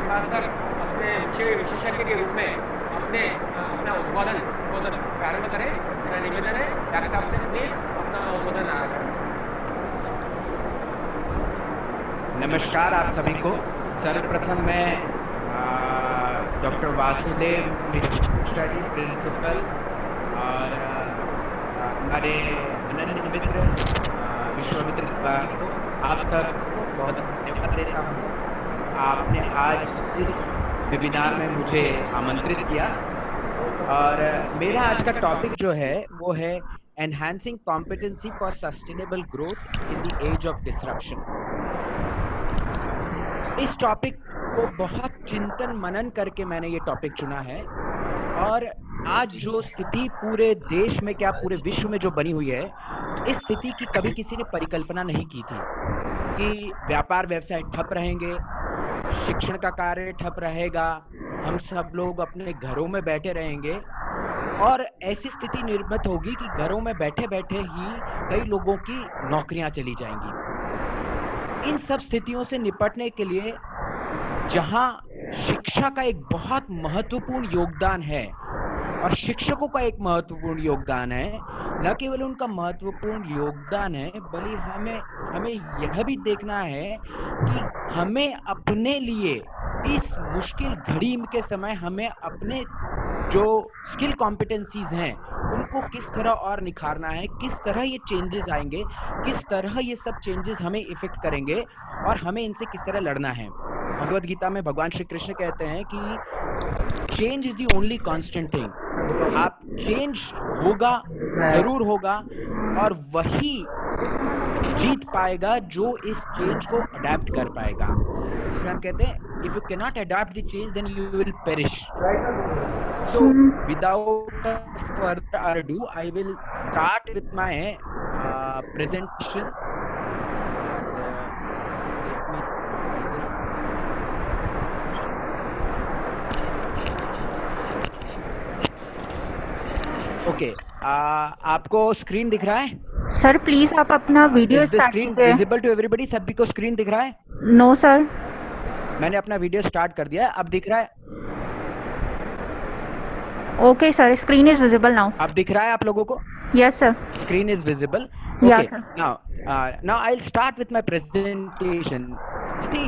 Ambassador अपने विषय विशेषज्ञ के रूप में अपना उद्बोधन प्रारंभ करें। मेरा निवेदन है डॉक्टर साहब से प्लीज अपना उद्बोधन आरंभ करें। नमस्कार आप सभी को। सर्वप्रथम मैं डॉक्टर वासुदेव मिश्रा जी प्रिंसिपल और हमारे अनन्य मित्र विश्वामित्र को आप सबको बहुत धन्यवाद देता हूँ। आपने आज इस वेबिनार में मुझे आमंत्रित किया और मेरा आज का टॉपिक जो है वो है enhancing competency for sustainable growth in the age of disruption. इस टॉपिक को बहुत चिंतन मनन करके मैंने ये टॉपिक चुना है और आज जो स्थिति पूरे देश में क्या पूरे विश्व में जो बनी हुई है, इस स्थिति की कभी किसी ने परिकल्पना नहीं की थी कि व्यापार व्यवसाय ठप रहेंगे, शिक्षण का कार्य ठप रहेगा, हम सब लोग अपने घरों में बैठे रहेंगे और ऐसी स्थिति निर्मित होगी कि घरों में बैठे बैठे ही कई लोगों की नौकरियां चली जाएंगी। इन सब स्थितियों से निपटने के लिए जहां शिक्षा का एक बहुत महत्वपूर्ण योगदान है और शिक्षकों का एक महत्वपूर्ण योगदान है, न केवल उनका महत्वपूर्ण योगदान है बल्कि हमें यह भी देखना है कि हमें अपने लिए इस मुश्किल घड़ी के समय हमें अपने जो स्किल कॉम्पिटेंसीज हैं उनको किस तरह और निखारना है, किस तरह ये चेंजेस आएंगे, किस तरह ये सब चेंजेस हमें इफेक्ट करेंगे और हमें इनसे किस तरह लड़ना है। भगवद गीता में भगवान श्री कृष्ण कहते हैं कि change is the only constant thing. तो आप चेंज होगा, जरूर होगा और वही जीत पाएगा जो इस चेंज को अडेप्ट कर पाएगा। इसलिए हम कहते हैं if you can not adapt the change then you will perish. So without further ado, I will start with my presentation. Okay, आपको स्क्रीन दिख रहा है? सर प्लीज आप अपना वीडियो स्टार्ट कीजिए। Visible to everybody? सभी को स्क्रीन दिख रहा है? No sir. मैंने अपना वीडियो स्टार्ट कर दिया है, अब दिख रहा है? Okay sir, screen is visible now. अब दिख रहा है आप लोगों को? Yes sir. Screen is visible. Yeah, Okay. sir. Now I'll start with my presentation. See,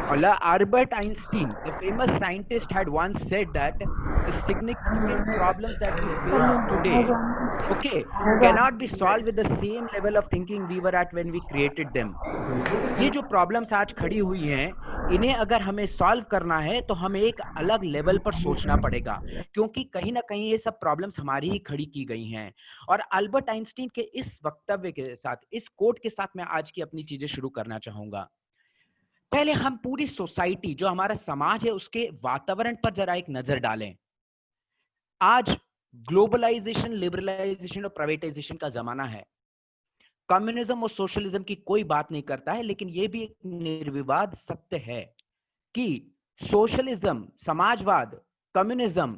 Albert Einstein, the famous scientist, had once said that the significant problems that we face today, cannot be solved with the same level of thinking we were at when we created them. ये जो problems आज खड़ी हुई हैं, इन्हें अगर हमें solve करना है तो हमें एक अलग लेवल पर सोचना पड़ेगा, क्योंकि कहीं ना कहीं ये सब प्रॉब्लम्स हमारी ही खड़ी की गई हैं। और अल्बर्ट आइंस्टीन के इस वक्तव्य के साथ, इस कोट के साथ मैं आज की अपनी चीजें शुरू करना चाहूंगा। पहले हम पूरी सोसाइटी, जो हमारा समाज है, उसके वातावरण पर जरा एक नजर डालें। आज ग्लोबलाइजेशन, लिबरलाइजेशन और प्राइवेटाइजेशन का जमाना है। कम्युनिज्म और सोशलिज्म की कोई बात नहीं करता है, लेकिन यह भी एक निर्विवाद सत्य है कि सोशलिज्म, समाजवाद, कम्युनिज्म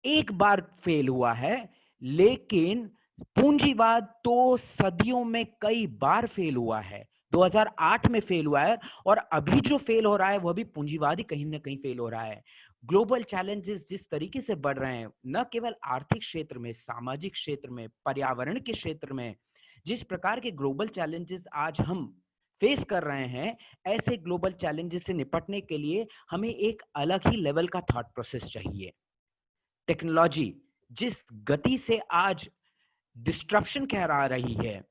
एक बार फेल हुआ है, लेकिन पूंजीवाद तो सदियों में कई बार फेल हुआ है। 2008 में फेल हुआ है और अभी जो फेल हो रहा है वह भी पूंजीवाद ही कहीं ना कहीं फेल हो रहा है। ग्लोबल चैलेंजेस जिस तरीके से बढ़ रहे हैं, न केवल आर्थिक क्षेत्र में, सामाजिक क्षेत्र में, पर्यावरण के क्षेत्र में, जिस प्रकार के ग्लोबल चैलेंजेस आज हम फेस कर रहे हैं, ऐसे ग्लोबल चैलेंजेस से निपटने के लिए हमें एक अलग ही लेवल का थॉट प्रोसेस चाहिए। टेक्नोलॉजी जिस गति से आज डिस्ट्रप्शन कह रही है,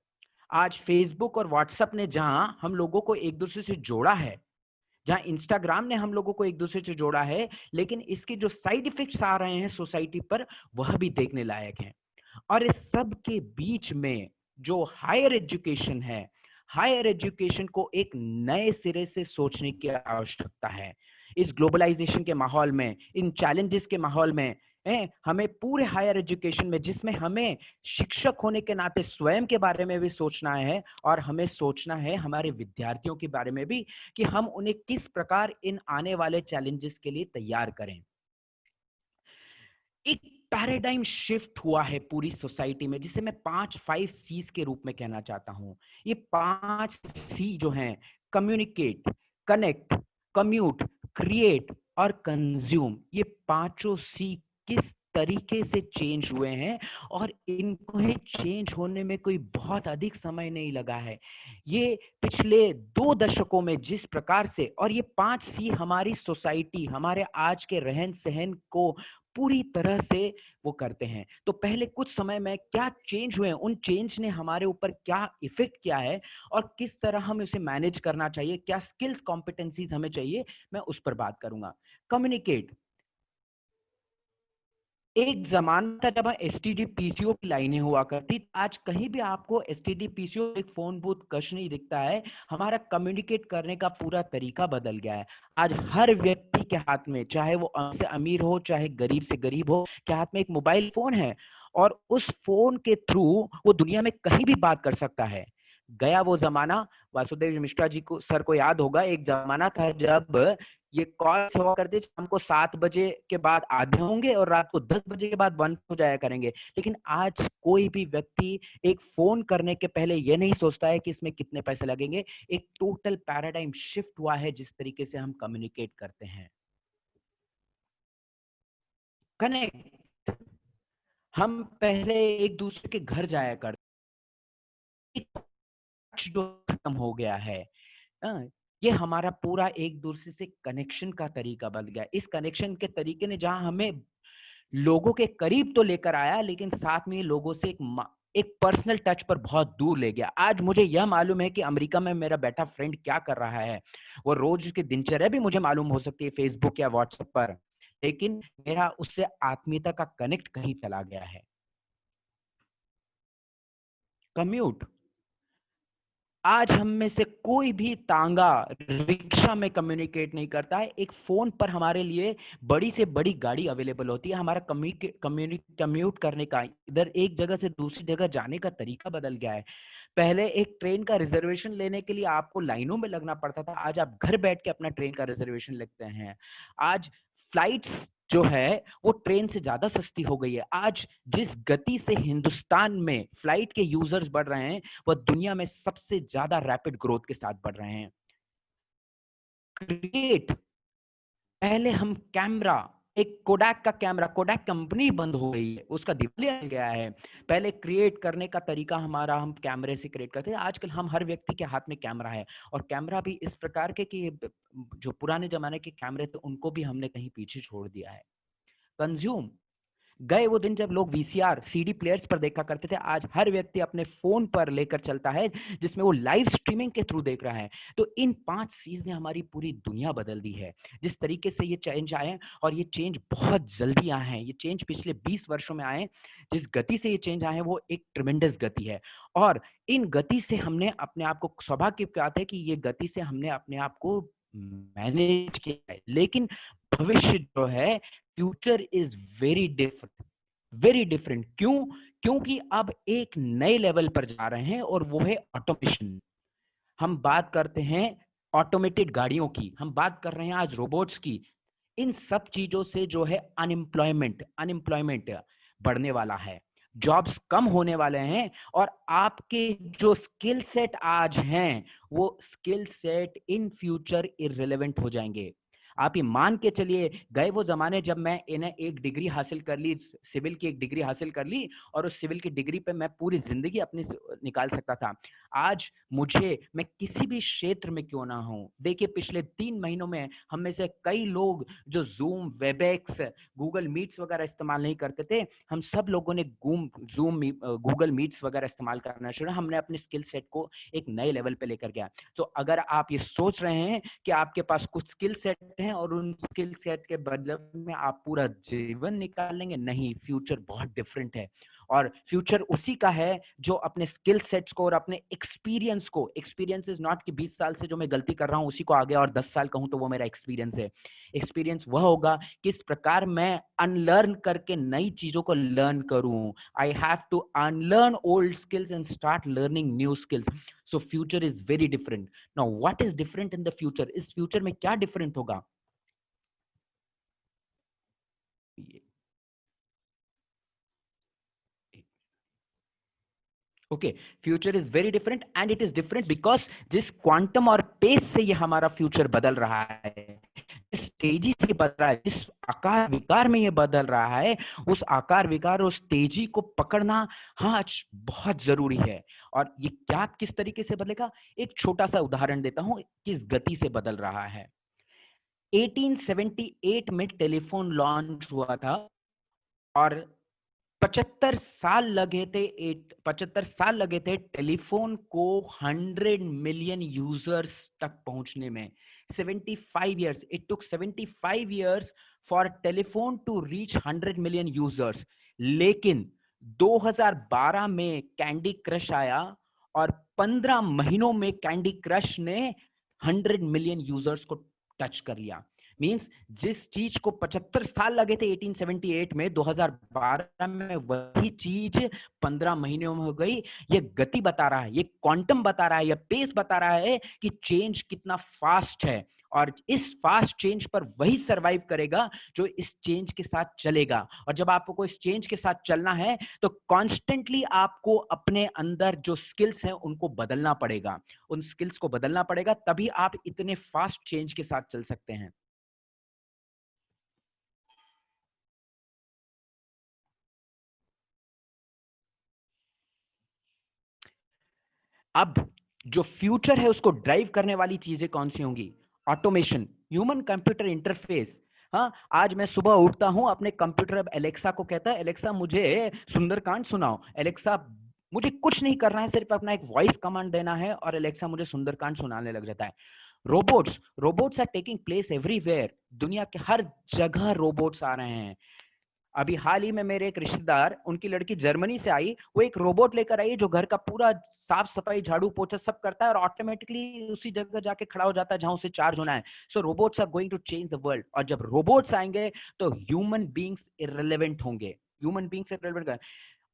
आज फेसबुक और व्हाट्सएप ने जहां हम लोगों को एक दूसरे से जोड़ा है, जहां इंस्टाग्राम ने हम लोगों को एक दूसरे से जोड़ा है, लेकिन इसके जो साइड इफेक्ट्स आ रहे हैं सोसाइटी पर, वह भी देखने लायक हैं। और इस सब के बीच में जो हायर एजुकेशन है, हायर एजुकेशन को एक नए सिरे से सोचने की आवश्यकता है। इस ग्लोबलाइजेशन के माहौल में, इन चैलेंजेस के माहौल में हमें पूरे हायर एजुकेशन में, जिसमें हमें शिक्षक होने के नाते स्वयं के बारे में भी सोचना है और हमें सोचना है हमारे विद्यार्थियों के बारे में भी, कि हम उन्हें किस प्रकार इन आने वाले चैलेंजेस के लिए तैयार करें। एक पैराडाइम शिफ्ट हुआ है पूरी सोसाइटी में, जिसे मैं 5 C's के रूप में कहना चाहता हूं। ये 5 C जो हैं, कम्युनिकेट, कनेक्ट, कम्यूट, क्रिएट और कंज्यूम, ये पांचों सी किस तरीके से चेंज हुए हैं, और इनको ही चेंज होने में कोई बहुत अधिक समय नहीं लगा है। ये पिछले 2 दशकों में जिस प्रकार से, और ये 5 सी हमारी सोसाइटी, हमारे आज के रहन सहन को पूरी तरह से वो करते हैं। तो पहले कुछ समय में क्या चेंज हुए, उन चेंज ने हमारे ऊपर क्या इफेक्ट किया है, और किस तरह हम उसे मैनेज करना चाहिए, क्या स्किल्स कॉम्पिटेंसीज हमें चाहिए, मैं उस पर बात करूंगा। कम्युनिकेट। एक जमाना था जब एसटीडी पीसीओ की लाइनें हुआ करती, आज कहीं भी आपको एसटीडी पीसीओ एक फोन बूथ कश नहीं दिखता है। हमारा कम्युनिकेट करने का पूरा तरीका बदल गया है। आज हर व्यक्ति के हाथ में, चाहे वो अमीर से अमीर हो चाहे गरीब से गरीब हो, के हाथ में एक मोबाइल फोन है, और उस फोन के थ्रू वो दुनिया में कहीं भी बात कर सकता है। गया वो जमाना, वासुदेव मिश्रा जी को सर को याद होगा, एक जमाना था जब ये कॉल हुआ करते, शाम को 7 बजे के बाद आधे होंगे और रात को 10 बजे के बाद बंद हो जाया करेंगे। लेकिन आज कोई भी व्यक्ति एक फोन करने के पहले ये नहीं सोचता है कि इसमें कितने पैसे लगेंगे। एक टोटल पैराडाइम शिफ्ट हुआ है जिस तरीके से हम कम्युनिकेट करते हैं। कनेक्ट, हम पहले एक दूसरे के घर जाया करते, जो खत्म हो गया है। ये हमारा पूरा एक दूसरे से कनेक्शन का तरीका बदल गया। इस कनेक्शन के तरीके ने जहां हमें लोगों के करीब तो लेकर आया, लेकिन साथ में लोगों से एक पर्सनल टच पर बहुत दूर ले गया। आज मुझे यह मालूम है कि अमेरिका में मेरा बैठा फ्रेंड क्या कर रहा है, वो रोज की दिनचर्या भी मुझे मालूम हो सकती है फेसबुक या व्हाट्सएप पर, लेकिन मेरा उससे आत्मीयता का कनेक्ट कहीं चला गया है। कम्यूट, आज हम में से कोई भी तांगा रिक्शा में कम्युनिकेट नहीं करता है। एक फोन पर हमारे लिए बड़ी से बड़ी गाड़ी अवेलेबल होती है। हमारा कम्यूट करने का, इधर एक जगह से दूसरी जगह जाने का तरीका बदल गया है। पहले एक ट्रेन का रिजर्वेशन लेने के लिए आपको लाइनों में लगना पड़ता था, आज आप घर बैठ के अपना ट्रेन का रिजर्वेशन लेते हैं। आज फ्लाइट्स जो है वो ट्रेन से ज्यादा सस्ती हो गई है। आज जिस गति से हिंदुस्तान में फ्लाइट के यूजर्स बढ़ रहे हैं, वह दुनिया में सबसे ज्यादा रैपिड ग्रोथ के साथ बढ़ रहे हैं। क्रिएट, पहले हम कैमरा, एक कोडैक का कैमरा, कोडैक कंपनी बंद हो गई है, उसका दिवालिया आ गया है। पहले क्रिएट करने का तरीका हमारा, हम कैमरे से क्रिएट करते हैं। आजकल हम हर व्यक्ति के हाथ में कैमरा है, और कैमरा भी इस प्रकार के कि जो पुराने जमाने के कैमरे थे उनको भी हमने कहीं पीछे छोड़ दिया है। कंज्यूम, गए वो दिन जब लोग वीसीआर सीडी प्लेयर्स पर देखा करते थे, आज हर व्यक्ति अपने फोन पर लेकर चलता है जिसमें वो लाइव स्ट्रीमिंग के थ्रू देख रहा है। तो इन 5 चीज ने हमारी पूरी दुनिया बदल दी है। जिस तरीके से ये चेंज आए, और ये चेंज बहुत जल्दी आए हैं, ये चेंज पिछले 20 वर्षों में आए, जिस गति से ये चेंज आए हैं वो एक ट्रिमेंडस गति है। और इन गति से हमने अपने आप को, सौभाग्य की बात है कि ये गति से हमने अपने आप को मैनेज किया है। लेकिन भविष्य जो है, फ्यूचर इज वेरी डिफरेंट। क्यों? क्योंकि अब एक नए लेवल पर जा रहे हैं, और वो है ऑटोमेशन। हम बात करते हैं ऑटोमेटेड गाड़ियों की, हम बात कर रहे हैं आज रोबोट्स की। इन सब चीजों से जो है अनएम्प्लॉयमेंट बढ़ने वाला है, जॉब्स कम होने वाले हैं, और आपके जो स्किल सेट आज हैं वो skill set in future irrelevant हो जाएंगे। आप ये मान के चलिए, गए वो जमाने जब मैं इन्हें एक डिग्री हासिल कर ली, सिविल की एक डिग्री हासिल कर ली, और उस सिविल की डिग्री पे मैं पूरी जिंदगी अपनी निकाल सकता था। आज मैं किसी भी क्षेत्र में क्यों ना हूं, देखिए पिछले 3 महीनों में हम में से कई लोग जो जूम, वेबएक्स, गूगल मीट्स वगैरह इस्तेमाल नहीं करते थे, हम सब लोगों ने गूगल मीट्स वगैरह इस्तेमाल करना शुरू। हमने अपने स्किल सेट को एक नए लेवल पे लेकर गया। तो अगर आप ये सोच रहे हैं कि आपके पास कुछ स्किल सेट हैं और उन स्किल सेट के बदले में आप पूरा जीवन निकाल लेंगे, नहीं, फ्यूचर बहुत डिफरेंट है। और फ्यूचर उसी का है जो अपने स्किल सेट्स को और अपने एक्सपीरियंस को, एक्सपीरियंस इज नॉट कि 20 साल से जो मैं गलती कर रहा हूं उसी को आगे और 10 साल कहूं तो वो मेरा एक्सपीरियंस है। एक्सपीरियंस वह होगा किस प्रकार मैं अनलर्न करके नई चीजों को लर्न करूं। I have to unlearn old skills and start learning new skills. So future is very different. Now what is different in the future? इस फ्यूचर में क्या डिफरेंट होगा? Okay, future is very different, and it is different because जिस quantum और pace से ये हमारा future बदल रहा है, जिस तेजी से बदल रहा है, जिस आकार विकार में ये बदल रहा है, उस आकार विकार, उस तेजी को पकड़ना हाँ आज बहुत जरूरी है। और ये क्या किस तरीके से बदलेगा, एक छोटा सा उदाहरण देता हूं किस गति से बदल रहा है। 1878 में टेलीफोन लॉन्च हुआ था और 75 साल लगे थे टेलीफोन को 100 मिलियन यूजर्स तक पहुंचने में। 75 years, it took 75 years for telephone to reach 100 million users। लेकिन 2012 में कैंडी क्रश आया और 15 महीनों में कैंडी क्रश ने 100 मिलियन यूजर्स को टच कर लिया। मींस जिस चीज को 75 साल लगे थे 1878 में, 2012 में वही चीज 15 महीनों में हो गई। ये गति बता रहा है, ये क्वांटम बता रहा है, ये पेस बता रहा है कि चेंज कितना फास्ट है। और इस फास्ट चेंज पर वही सरवाइव करेगा जो इस चेंज के साथ चलेगा। और जब आपको इस चेंज के साथ चलना है तो कॉन्स्टेंटली आपको अपने अंदर जो स्किल्स हैं उनको बदलना पड़ेगा, उन स्किल्स को बदलना पड़ेगा, तभी आप इतने फास्ट चेंज के साथ चल सकते हैं। अब जो फ्यूचर है उसको ड्राइव करने वाली चीजें कौन सी होंगी? Automation, human computer interface. हाँ, आज मैं सुबह उठता हूं, अपने कंप्यूटर अब एलेक्सा को कहता है, एलेक्सा मुझे सुंदरकांड सुनाओ। एलेक्सा, मुझे कुछ नहीं करना है, सिर्फ अपना एक वॉइस कमांड देना है और एलेक्सा मुझे सुंदरकांड सुनाने लग जाता है। Robots are taking place everywhere. दुनिया के हर जगह रोबोट्स आ रहे हैं। अभी हाल ही में मेरे एक रिश्तेदार, उनकी लड़की जर्मनी से आई, वो एक रोबोट लेकर आई जो घर का पूरा साफ सफाई झाड़ू पोछा सब करता है और ऑटोमेटिकली उसी जगह जाके खड़ा हो जाता है जहां उसे चार्ज होना है। So robots are going to change the world. और जब रोबोट्स आएंगे तो ह्यूमन बींग्स इररिलेवेंट होंगे, ह्यूमन बींग्स इररिलेवेंट।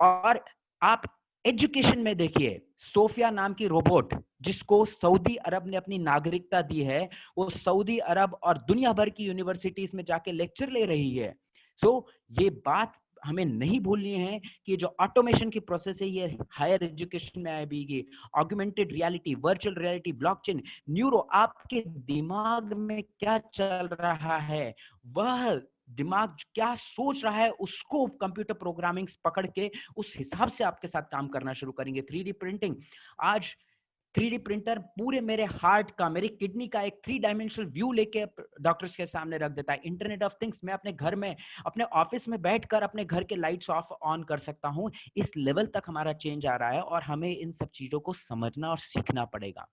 और आप एजुकेशन में देखिए, सोफिया नाम की रोबोट जिसको सऊदी अरब ने अपनी नागरिकता दी है, वो सऊदी अरब और दुनिया भर की यूनिवर्सिटीज में जाके लेक्चर ले रही है। ये बात हमें नहीं भूलनी है कि जो ऑटोमेशन की प्रोसेस है ये हायर एजुकेशन में आएगी। Augmented reality, virtual reality, blockchain, neuro, आपके दिमाग में क्या चल रहा है, वह दिमाग क्या सोच रहा है, उसको कंप्यूटर प्रोग्रामिंग पकड़ के उस हिसाब से आपके साथ काम करना शुरू करेंगे। 3D प्रिंटिंग, आज 3D प्रिंटर पूरे मेरे हार्ट का, मेरी किडनी का एक 3 डायमेंशनल व्यू लेके डॉक्टर्स के सामने रख देता है। इंटरनेट ऑफ थिंग्स, मैं अपने घर में, अपने ऑफिस में बैठकर अपने घर के लाइट्स ऑफ ऑन कर सकता हूं। इस लेवल तक हमारा चेंज आ रहा है और हमें इन सब चीजों को समझना और सीखना पड़ेगा।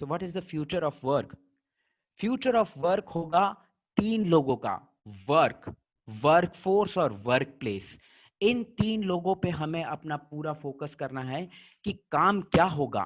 So what is the future of work? Future of work होगा 3 लोगों का, वर्कफोर्स और वर्क प्लेस। इन 3 लोगों पे हमें अपना पूरा फोकस करना है कि काम क्या होगा,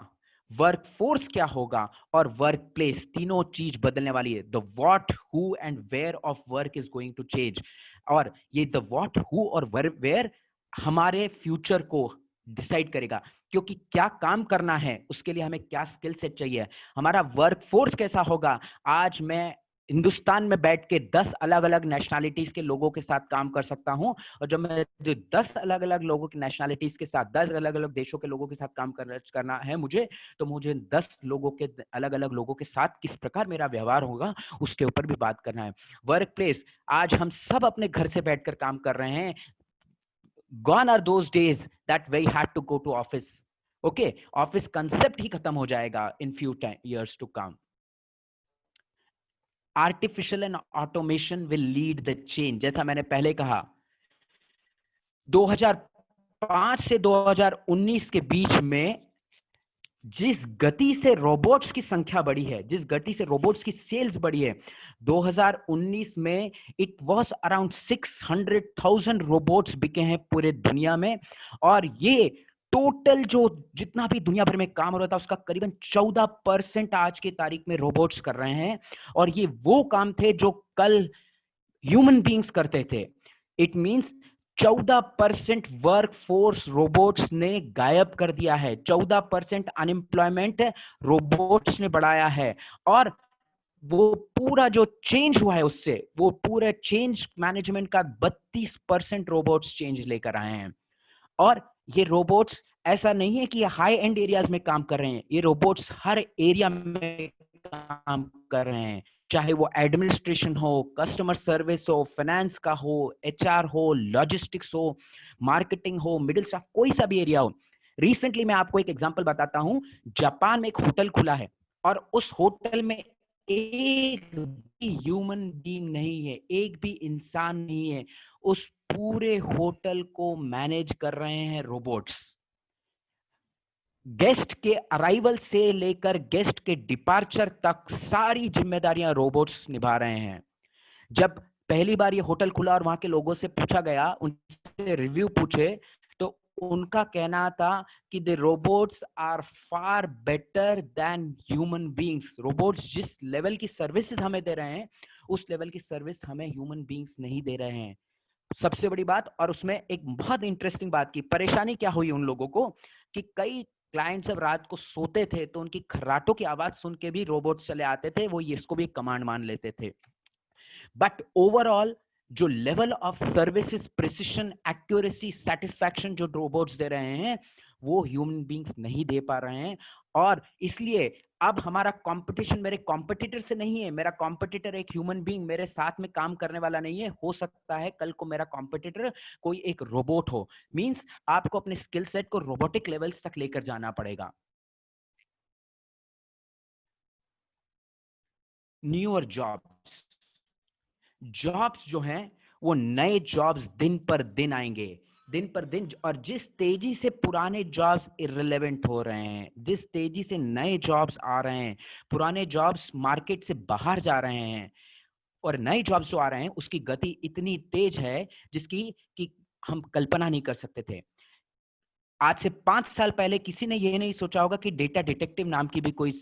वर्कफोर्स क्या होगा और वर्क प्लेस, तीनों चीज बदलने वाली है। The what, who and where of work is going to change. और ये द व्हाट, हु और वेयर हमारे फ्यूचर को डिसाइड करेगा, क्योंकि क्या काम करना है उसके लिए हमें क्या स्किल सेट चाहिए, हमारा वर्कफोर्स कैसा होगा। आज मैं हिंदुस्तान में बैठ के 10 अलग अलग नेशनैलिटीज के लोगों के साथ काम कर सकता हूं, और जब मैं 10 अलग अलग लोगों की नेशनैलिटीज के साथ, 10 अलग अलग देशों के लोगों के साथ काम करना है मुझे, तो मुझे 10 लोगों के, अलग अलग लोगों के साथ किस प्रकार मेरा व्यवहार होगा उसके ऊपर भी बात करना है। वर्क प्लेस, आज हम सब अपने घर से बैठकर काम कर रहे हैं। Gone are those days that we had to go to office. Okay, office concept ही खत्म हो जाएगा in few years to come. Artificial and automation will lead the change. जैसा मैंने पहले कहा, 2005 से 2019 के बीच में जिस गति से रोबोट्स की संख्या बढ़ी है, जिस गति से रोबोट्स की सेल्स बढ़ी है, 2019 में इट वाज अराउंड 600,000 रोबोट्स बिके हैं पूरे दुनिया में। और ये टोटल जो जितना भी दुनिया भर में काम हो रहा था उसका करीबन 14% आज की तारीख में रोबोट्स कर रहे हैं। और ये वो काम थे जो कल ह्यूमन बीइंग्स करते थे। इट मींस 14% वर्कफोर्स रोबोट्स ने गायब कर दिया है, 14% अनएम्प्लॉयमेंट रोबोट्स ने बढ़ाया है। और वो पूरा जो चेंज हुआ है उससे, वो पूरे चेंज मैनेजमेंट का 32% रोबोट्स चेंज लेकर आए हैं। और ये रोबोट्स ऐसा नहीं है कि ये हाई एंड एरियाज में काम कर रहे हैं, ये रोबोट्स हर एरिया में काम कर रहे हैं, चाहे वो एडमिनिस्ट्रेशन हो, कस्टमर सर्विस हो, फाइनेंस का हो, एचआर हो, लॉजिस्टिक्स हो, मार्केटिंग हो, मिडिल स्टाफ, कोई सा भी एरिया हो। रिसेंटली मैं आपको एक एग्जांपल बताता हूं, जापान में एक होटल खुला है और उस होटल में एक भी ह्यूमन बीइंग नहीं है, एक भी इंसान नहीं है, उस पूरे होटल को मैनेज कर रहे हैं रोबोट्स। गेस्ट के अराइवल से लेकर गेस्ट के डिपार्चर तक सारी जिम्मेदारियां रोबोट्स निभा रहे हैं। जब पहली बार ये होटल खुला और वहां के लोगों से पूछा गया, उनसे रिव्यू पूछे, तो उनका कहना था कि the robots are far better than human beings. Robots जिस लेवल की सर्विसेज हमें दे रहे हैं, उस लेवल की सर्विस हमें ह्यूमन बीइंग्स नहीं दे रहे हैं। सबसे बड़ी बात, और उसमें एक बहुत इंटरेस्टिंग बात की, परेशानी क्या हुई उन लोगों को कि कई क्लाइंट जब रात को सोते थे तो उनकी खर्राटों की आवाज सुन के भी रोबोट्स चले आते थे, वो इसको भी कमांड मान लेते थे। बट ओवरऑल जो level of services, precision, accuracy, satisfaction जो रोबोट्स दे रहे हैं, वो ह्यूमन बींग्स नहीं दे पा रहे हैं। और इसलिए अब हमारा कंपटीशन मेरे कॉम्पिटिटर से नहीं है, मेरा कॉम्पिटिटर एक ह्यूमन बीइंग मेरे साथ में काम करने वाला नहीं है। हो सकता है कल को मेरा कॉम्पिटिटर कोई एक रोबोट हो। मींस आपको अपने स्किल सेट को रोबोटिक लेवल्स तक लेकर जाना पड़ेगा। न्यूअर जॉब्स जो हैं, वो नए जॉब्स दिन पर दिन आएंगे, दिन पर दिन। और जिस तेजी से पुराने जॉब्स इररिलेवेंट हो रहे हैं, जिस तेजी से नए जॉब्स आ रहे हैं, पुराने जॉब्स मार्केट से बाहर जा रहे हैं, और नए जॉब्स जो आ रहे हैं उसकी गति इतनी तेज है जिसकी कि हम कल्पना नहीं कर सकते थे। आज से 5 साल पहले किसी ने यह नहीं सोचा होगा कि डेटा डिटेक्टिव नाम की भी कोई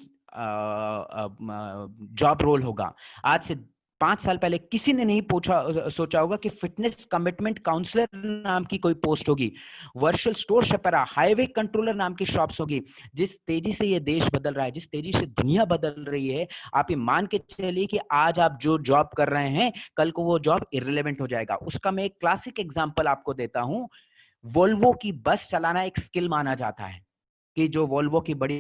जॉब रोल होगा। आज से 5 साल पहले किसी ने नहीं सोचा होगा कि फिटनेस कमिटमेंट काउंसलर नाम की कोई पोस्ट होगी, वर्चुअल स्टोर शेपरा, हाईवे कंट्रोलर नाम की शॉप्स होगी। जिस तेजी से ये देश बदल रहा है, जिस तेजी से दुनिया बदल रही है, आप ये मान के चलिए कि आज आप जो जॉब कर रहे हैं, कल को वो जॉब इररिलेवेंट हो जाएगा। उसका मैं एक क्लासिक एग्जांपल आपको देता हूं। वोल्वो की बस चलाना एक स्किल माना जाता है कि जो वोल्वो की बड़ी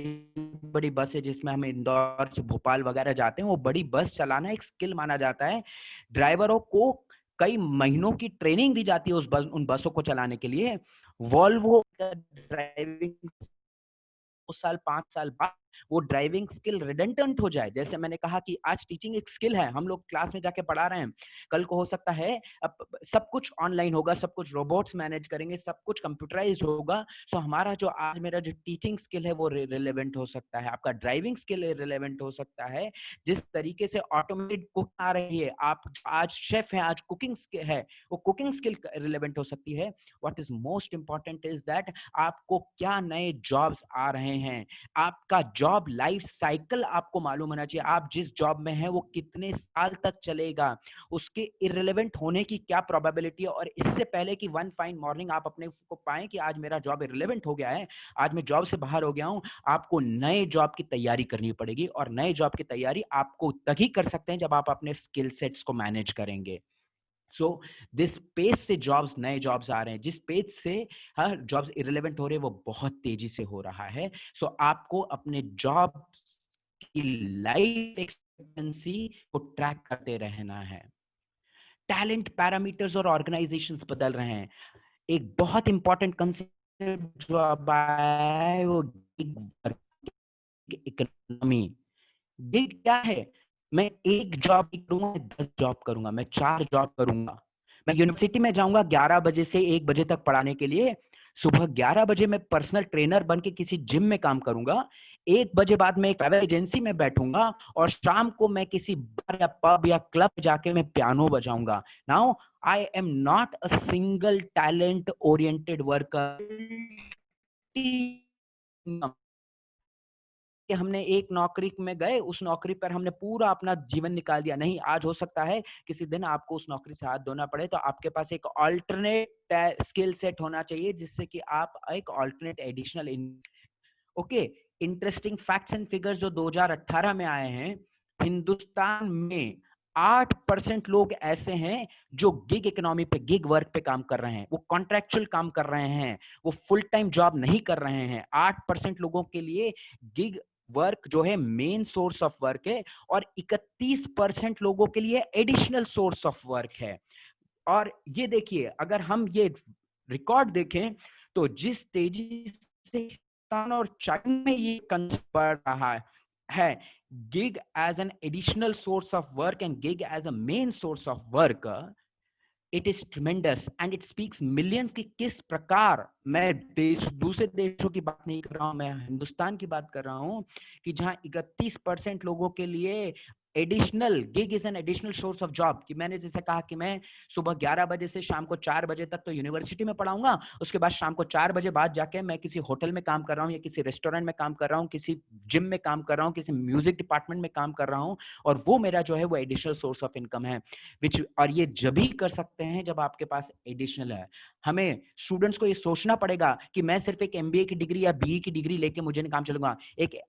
बड़ी बस है जिसमें हम इंदौर से भोपाल वगैरह जाते हैं, वो बड़ी बस चलाना एक स्किल माना जाता है। ड्राइवरों को कई महीनों की ट्रेनिंग दी जाती है उन बसों को चलाने के लिए। वोल्वो ड्राइविंग 2 साल 5 साल बाद वो ड्राइविंग स्किल रिडंडेंट हो जाए। जैसे मैंने कहा कि आज टीचिंग एक स्किल है, हम लोग क्लास में जाके पढ़ा रहे हैं, कल को हो सकता है अब सब कुछ ऑनलाइन होगा, सब कुछ रोबोट्स मैनेज करेंगे, सब कुछ कंप्यूटराइज्ड होगा। सो हमारा जो आज मेरा जो टीचिंग स्किल है वो रिलेवेंट हो सकता है, आपका ड्राइविंग स्किल रिलेवेंट हो सकता है। जिस तरीके से ऑटोमेटेड कुक आ रही है, आप आज शेफ है, आज कुकिंग स्किल है, वो कुकिंग स्किल रिलेवेंट हो सकती है। What is most important is that आपको क्या नए जॉब्स आ रहे हैं, आपका जॉब लाइफ साइकिल आपको मालूम होना चाहिए। आप जिस जॉब में हैं वो कितने साल तक चलेगा, उसके इररिलेवेंट होने की क्या प्रोबेबिलिटी है। और इससे पहले कि वन फाइन मॉर्निंग आप अपने को पाएं कि आज मेरा जॉब इररिलेवेंट हो गया है, आज मैं जॉब से बाहर हो गया हूं, आपको नए जॉब की तैयारी करनी पड़ेगी। और नए जॉब की तैयारी आपको तभी कर सकते हैं जब आप अपने स्किल सेट्स को मैनेज करेंगे। सो दिस पेस से जॉब्स, नए जॉब्स आ रहे हैं, जिस पेज से हर जॉब्स इररिलेवेंट हो रहे हैं वो बहुत तेजी से हो रहा है। सो आपको अपने जॉब की लाइफ एक्सपेक्टेंसी को ट्रैक करते रहना है। टैलेंट पैरामीटर्स और ऑर्गेनाइजेशंस बदल रहे हैं। एक बहुत इंपॉर्टेंट कंसेप्ट जो अब आया है वो गिग इकोनॉमी। गिग क्या है? मैं एक जॉब नहीं करूंगा, मैं 10 जॉब करूंगा, मैं 4 जॉब करूंगा। मैं यूनिवर्सिटी में जाऊंगा 11 बजे से 1 बजे तक पढ़ाने के लिए, सुबह 11 बजे मैं पर्सनल ट्रेनर बन के किसी जिम में काम करूंगा, 1 बजे बाद मैं एक ट्रैवल एजेंसी में बैठूंगा, और शाम को मैं किसी बार या पब या क्लब जाके मैं पियानो बजाऊंगा। Now I am not a single talent oriented worker कि हमने एक नौकरी में गए, उस नौकरी पर हमने पूरा अपना जीवन निकाल दिया। नहीं, आज हो सकता है किसी दिन आपको उस नौकरी से हाथ धोना पड़े, तो आपके पास एक अल्टरनेट स्किल सेट होना चाहिए जिससे कि आप एक alternate additional okay. Interesting facts and figures जो 2018 में आए हैं, हिंदुस्तान में 8% लोग ऐसे हैं जो गिग इकोनॉमी पे, गिग वर्क पे काम कर रहे हैं, वो कॉन्ट्रैक्चुअल काम कर रहे हैं, वो फुल टाइम जॉब नहीं कर रहे हैं। 8% लोगों के लिए गिग वर्क जो है मेन सोर्स ऑफ वर्क है, और 31% लोगों के लिए एडिशनल सोर्स ऑफ वर्क है। और ये देखिए, अगर हम ये रिकॉर्ड देखें तो जिस तेजी से हिंदुस्तान और चाइना में ये कंसेप्ट बढ़ रहा है, gig as an additional source of work and gig as a main source of work, it is tremendous and it speaks millions की किस प्रकार, मैं दूसरे देशों की बात नहीं कर रहा हूं, मैं हिंदुस्तान की बात कर रहा हूं, कि जहां 31% लोगों के लिए additional gig is an additional source of job. कि मैंने जैसे कहा कि मैं सुबह 11 बजे से शाम को 4 बजे तक तो यूनिवर्सिटी में पढ़ाऊंगा, उसके बाद शाम को 4 बजे बाद जाके मैं किसी होटल में काम कर रहा हूँ, या किसी रेस्टोरेंट में काम कर रहा हूँ, किसी जिम में काम कर रहा हूँ, किसी म्यूजिक डिपार्टमेंट में काम कर रहा हूँ, और वो मेरा जो है वो एडिशनल सोर्स ऑफ इनकम है। और ये जब भी कर सकते हैं जब आपके पास एडिशनल है। हमें स्टूडेंट्स को ये सोचना पड़ेगा कि मैं सिर्फ एक एमबीए की डिग्री या बीई की डिग्री लेके मुझे नहीं काम चलूंगा।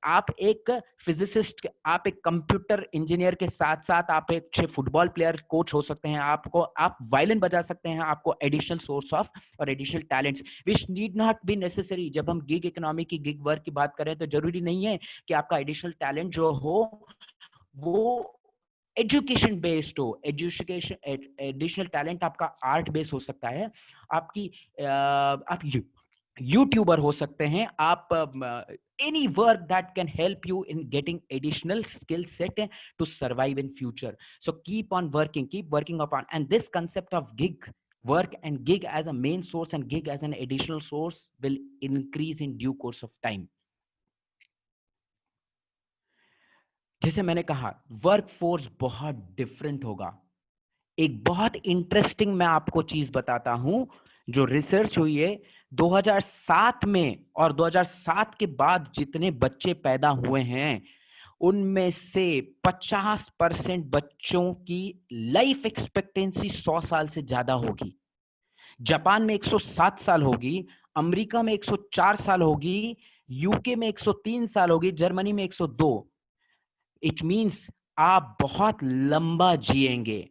आप एक फिजिसिस्ट, आप एक कंप्यूटर इंजीनियर के साथ साथ आप एक अच्छे फुटबॉल प्लेयर, कोच हो सकते हैं, आप वायलिन बजा सकते हैं, आपको एडिशनल सोर्स ऑफ और additional talents which need not be necessary. जब हम गिग इकोनॉमी की, गिग वर्क की बात करें तो जरूरी नहीं है कि आपका एडिशनल टैलेंट जो हो वो एजुकेशन बेस्ड हो। एजुकेशन, एडिशनल टैलेंट आपका आर्ट बेस्ड हो सकता है, आपकी आप यूट्यूबर हो सकते हैं, आप any work that can help you in getting additional skill set to survive in future. So keep working upon, and this concept of gig work and gig as a main source and gig as an additional source will increase in due course of time. जैसे मैंने कहा, work force बहुत different होगा। एक बहुत interesting मैं आपको चीज बताता हूं, जो रिसर्च हुई है 2007 में, और 2007 के बाद जितने बच्चे पैदा हुए हैं उनमें से 50% बच्चों की लाइफ एक्सपेक्टेंसी 100 साल से ज्यादा होगी। जापान में 107 साल होगी, अमेरिका में 104 साल होगी, यूके में 103 साल होगी, जर्मनी में 102। इट मीन्स आप बहुत लंबा जिएंगे।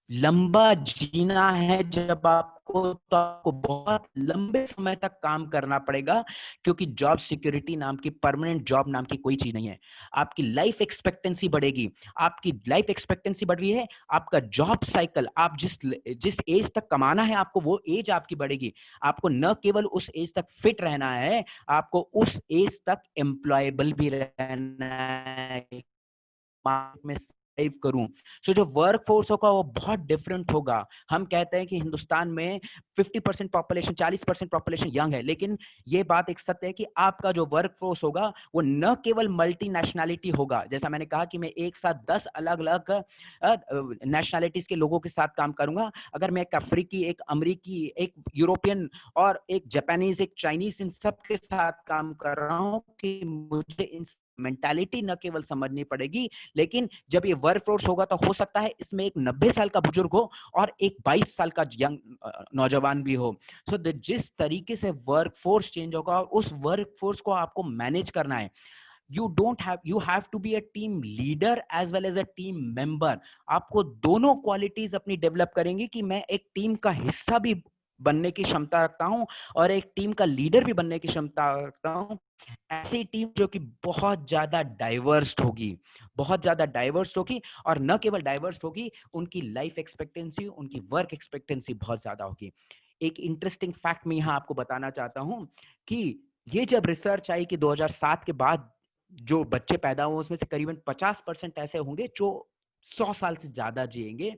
लंबा जीना है जब आपको, तो आपको बहुत लंबे समय तक काम करना पड़ेगा, क्योंकि जॉब सिक्योरिटी नाम की, परमानेंट जॉब नाम की कोई चीज नहीं है। आपकी लाइफ एक्सपेक्टेंसी बढ़ेगी, आपकी लाइफ एक्सपेक्टेंसी बढ़ रही है, आपका जॉब साइकिल, आप जिस एज तक कमाना है आपको, वो एज आपकी बढ़ेगी। आपको न केवल उस एज तक फिट रहना है, आपको उस एज तक एम्प्लॉयबल भी रहना है, मार्केट में सर्वाइव करूं। सो जो वर्क फोर्स होगा वो बहुत डिफरेंट होगा। हम कहते हैं कि हिंदुस्तान में 50% पॉपुलेशन, 40% पॉपुलेशन यंग है, लेकिन ये बात एक सत्य है कि आपका जो वर्क फोर्स होगा वो न केवल मल्टी नेशनैलिटी होगा, जैसा मैंने कहा कि मैं एक साथ 10 अलग अलग नेशनैलिटीज के लोगों के साथ काम करूंगा। अगर मैं एक अफ्रीकी, एक अमरीकी, एक यूरोपियन और एक जापानीज, एक चाइनीज, इन सब के साथ काम कर रहा हूं, कि मुझे इन मेंटालिटी न केवल समझनी पड़ेगी, लेकिन जब ये वर्क फोर्स होगा तो हो सकता है इसमें एक 90 साल का बुजुर्ग हो और एक 22 साल का यंग नौजवान भी हो। सो जिस तरीके से वर्क फोर्स चेंज होगा और उस वर्क फोर्स को आपको मैनेज करना है, you have to be a team leader as well as a team member। आपको दोनों क्वालिटीज अपनी डेवलप करेंगी कि मैं एक टीम का हिस्सा भी बनने की क्षमता रखता हूं और एक टीम का लीडर भी बनने की क्षमता रखता हूं। ऐसी टीम जो कि बहुत ज्यादा डाइवर्स होगी, बहुत ज्यादा डाइवर्स होगी, और न केवल डाइवर्स होगी, उनकी लाइफ एक्सपेक्टेंसी, उनकी वर्क एक्सपेक्टेंसी बहुत ज्यादा होगी। एक इंटरेस्टिंग फैक्ट मैं यहाँ आपको बताना चाहता हूं कि ये जब रिसर्च आई कि 2007 के बाद जो बच्चे पैदा हुए उसमें से करीबन 50% ऐसे होंगे जो 100 साल से ज्यादा जिएंगे।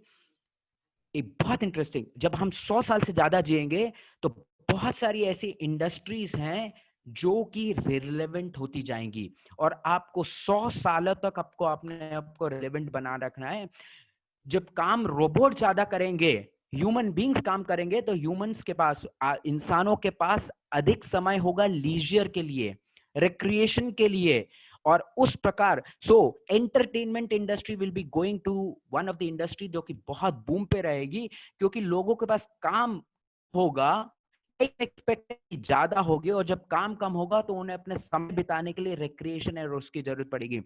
एक बहुत इंटरेस्टिंग, जब हम 100 साल से ज्यादा जिएंगे तो बहुत सारी ऐसी इंडस्ट्रीज हैं जो कि रिलेवेंट होती जाएंगी, और आपको 100 सालों तक आपको अपने आप को रिलेवेंट बना रखना है। जब काम रोबोट ज्यादा करेंगे, ह्यूमन बींग्स काम करेंगे, तो ह्यूमंस के पास, इंसानों के पास अधिक समय होगा लीजर के लिए, रिक्रिएशन के लिए, और उस प्रकार so entertainment industry will be going to one of the industry जो कि बहुत बूम पे रहेगी, क्योंकि लोगों के पास काम होगा, एक्सपेक्टेंसी ज्यादा होगी, और जब काम कम होगा तो उन्हें अपने समय बिताने के लिए रिक्रिएशन और उसकी जरूरत पड़ेगी।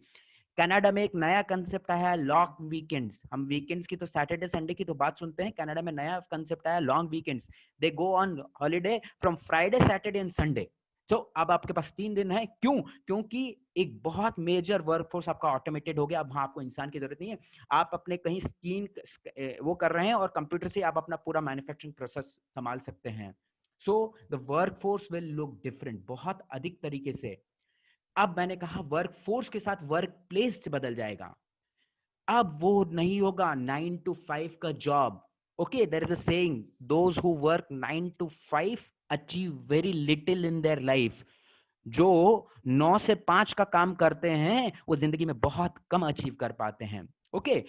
कनाडा में एक नया कंसेप्ट आया है लॉन्ग वीकेंड्स। हम वीकेंड्स की तो सैटरडे संडे की तो बात सुनते हैं, कनाडा में नया कंसेप्ट आया long weekends. They go on holiday from Friday Saturday and Sunday. तो अब आपके पास 3 दिन है। क्यों? क्योंकि एक बहुत मेजर वर्कफोर्स आपका ऑटोमेटेड हो गया। अब वहां आपको इंसान की जरूरत नहीं है। आप अपने कहीं स्क्रीन वो कर रहे हैं और कंप्यूटर से आप अपना पूरा मैन्युफैक्चरिंग प्रोसेस संभाल सकते हैं। So the workforce will look different, बहुत अधिक तरीके से। अब मैंने कहा वर्कफोर्स के साथ वर्क प्लेस बदल जाएगा। अब वो नहीं होगा 9 to 5 का job. Okay, there is a saying, those who work 9 to 5 achieve very little in their life. जो 9 से 5 का काम करते हैं वो जिंदगी में बहुत कम अचीव कर पाते हैं। ओके,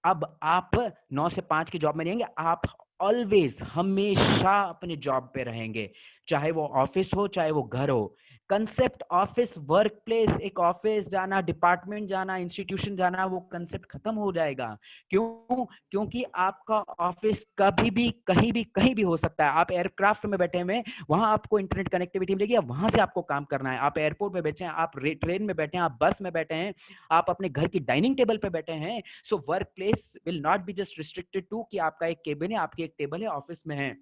अब आप 9 से 5 की जॉब में रहेंगे, आप ऑलवेज हमेशा अपने जॉब पे रहेंगे, चाहे वो ऑफिस हो चाहे वो घर हो। कंसेप्ट ऑफिस वर्क प्लेस, एक ऑफिस जाना, डिपार्टमेंट जाना, इंस्टीट्यूशन जाना, वो कंसेप्ट खत्म हो जाएगा। क्यों? क्योंकि आपका ऑफिस कभी भी कहीं भी हो सकता है। आप एयरक्राफ्ट में बैठे हुए, वहां आपको इंटरनेट कनेक्टिविटी मिलेगी, वहां से आपको काम करना है। आप एयरपोर्ट में बैठे हैं, आप ट्रेन में बैठे हैं, आप बस में बैठे हैं, आप अपने घर की डाइनिंग टेबल पे बैठे हैं। So work place will not be just restricted to कि आपका एक केबिन है, आपकी एक टेबल है, ऑफिस में है,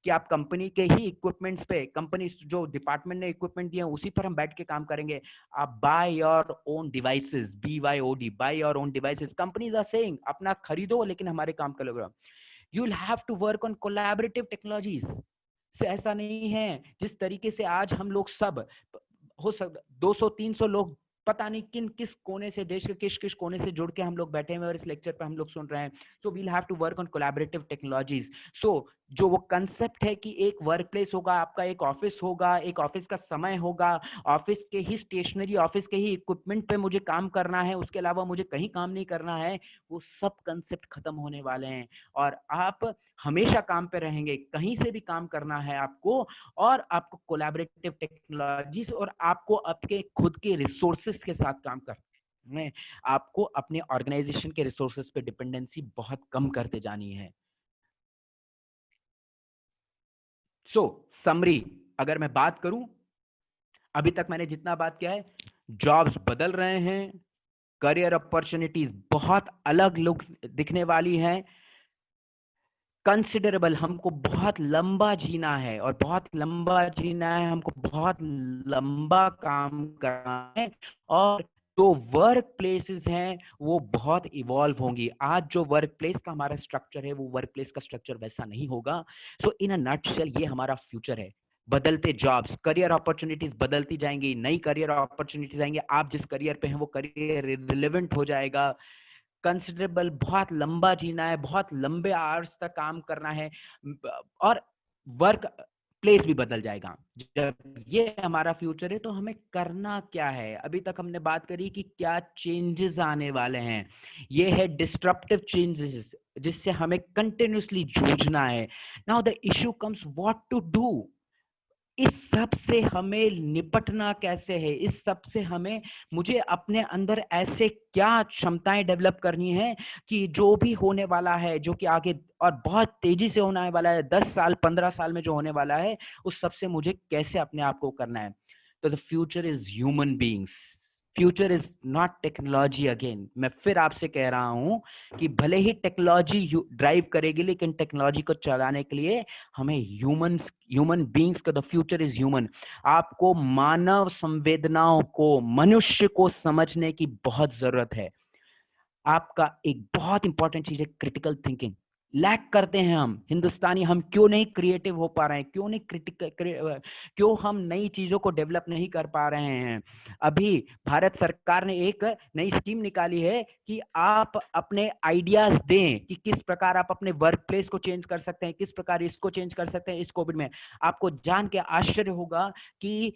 कि आप कंपनी के ही इक्विपमेंट्स पे, कंपनी जो डिपार्टमेंट ने इक्विपमेंट दिए उसी पर हम बैठ के काम करेंगे। आप buy your own devices, BYOD, buy your own devices. Companies are saying अपना खरीदो लेकिन हमारे काम करो। You will have to work on collaborative technologies. से ऐसा नहीं है जिस तरीके से आज हम लोग सब हो सकता 200-300 लोग पता नहीं किस कोने से, देश के किस कोने से जुड़ के हम लोग बैठे हुए और इस लेक्चर पे हम लोग सुन रहे हैं। So we'll have to work on collaborative technologies. So जो वो कंसेप्ट है कि एक वर्क प्लेस होगा, आपका एक ऑफिस होगा, एक ऑफिस का समय होगा, ऑफिस के ही स्टेशनरी, ऑफिस के ही इक्विपमेंट पे मुझे काम करना है, उसके अलावा मुझे कहीं काम नहीं करना है, वो सब कंसेप्ट खत्म होने वाले हैं। और आप हमेशा काम पे रहेंगे, कहीं से भी काम करना है आपको, और आपको कोलैबोरेटिव टेक्नोलॉजीज और आपको आपके खुद के रिसोर्सेस के साथ काम करना है। आपको अपने ऑर्गेनाइजेशन के रिसोर्सेस पे डिपेंडेंसी बहुत कम करते जानी है। सो समरी अगर मैं बात करूं, अभी तक मैंने जितना बात किया है, जॉब्स बदल रहे हैं, करियर अपॉर्चुनिटीज बहुत अलग लुक दिखने वाली हैं, कंसिडरेबल, हमको बहुत लंबा जीना है, और बहुत लंबा जीना है, हमको बहुत लंबा काम करना है, और जो वर्क प्लेसेस हैं वो बहुत इवॉल्व होंगी। आज जो वर्क प्लेस का हमारा स्ट्रक्चर है वो वर्क प्लेस का स्ट्रक्चर वैसा नहीं होगा। सो इन अ नटशेल ये हमारा फ्यूचर है। बदलते जॉब्स, करियर अपॉर्चुनिटीज बदलती जाएंगी, नई करियर अपॉर्चुनिटीज आएंगे, आप जिस करियर पे हैं वो करियर रिलेवेंट हो जाएगा। कंसिडरेबल, बहुत लंबा जीना है, बहुत लंबे आवर्स तक काम करना है, और वर्क प्लेस भी बदल जाएगा। जब ये हमारा फ्यूचर है तो हमें करना क्या है? अभी तक हमने बात करी कि क्या चेंजेस आने वाले हैं। ये है डिस्ट्रप्टिव चेंजेस जिससे हमें कंटिन्यूसली जूझना है। Now the issue comes what to do. इस सब से हमें निपटना कैसे है? इस सब से हमें, मुझे अपने अंदर ऐसे क्या क्षमताएं डेवलप करनी है कि जो भी होने वाला है, जो कि आगे और बहुत तेजी से होने वाला है, 10 साल 15 साल में जो होने वाला है, उस सब से मुझे कैसे अपने आप को करना है। तो the future is human beings, future is not technology. Again मैं फिर आपसे कह रहा हूं कि भले ही टेक्नोलॉजी ड्राइव करेगी, लेकिन टेक्नोलॉजी को चलाने के लिए हमें ह्यूमन बीइंग्स का, द फ्यूचर इज ह्यूमन। आपको मानव संवेदनाओं को, मनुष्य को समझने की बहुत जरूरत है। आपका एक बहुत इंपॉर्टेंट चीज है क्रिटिकल थिंकिंग। लैक करते हैं हम हिंदुस्तानी, हम क्यों नहीं क्रिएटिव हो पा रहे हैं, क्यों नहीं क्यों हम नई चीजों को डेवलप नहीं कर पा रहे हैं? अभी भारत सरकार ने एक नई स्कीम निकाली है कि आप अपने आइडियाज दें कि किस प्रकार आप अपने वर्क प्लेस को चेंज कर सकते हैं, किस प्रकार इसको चेंज कर सकते हैं इस कोविड में। आपको जान के आश्चर्य होगा कि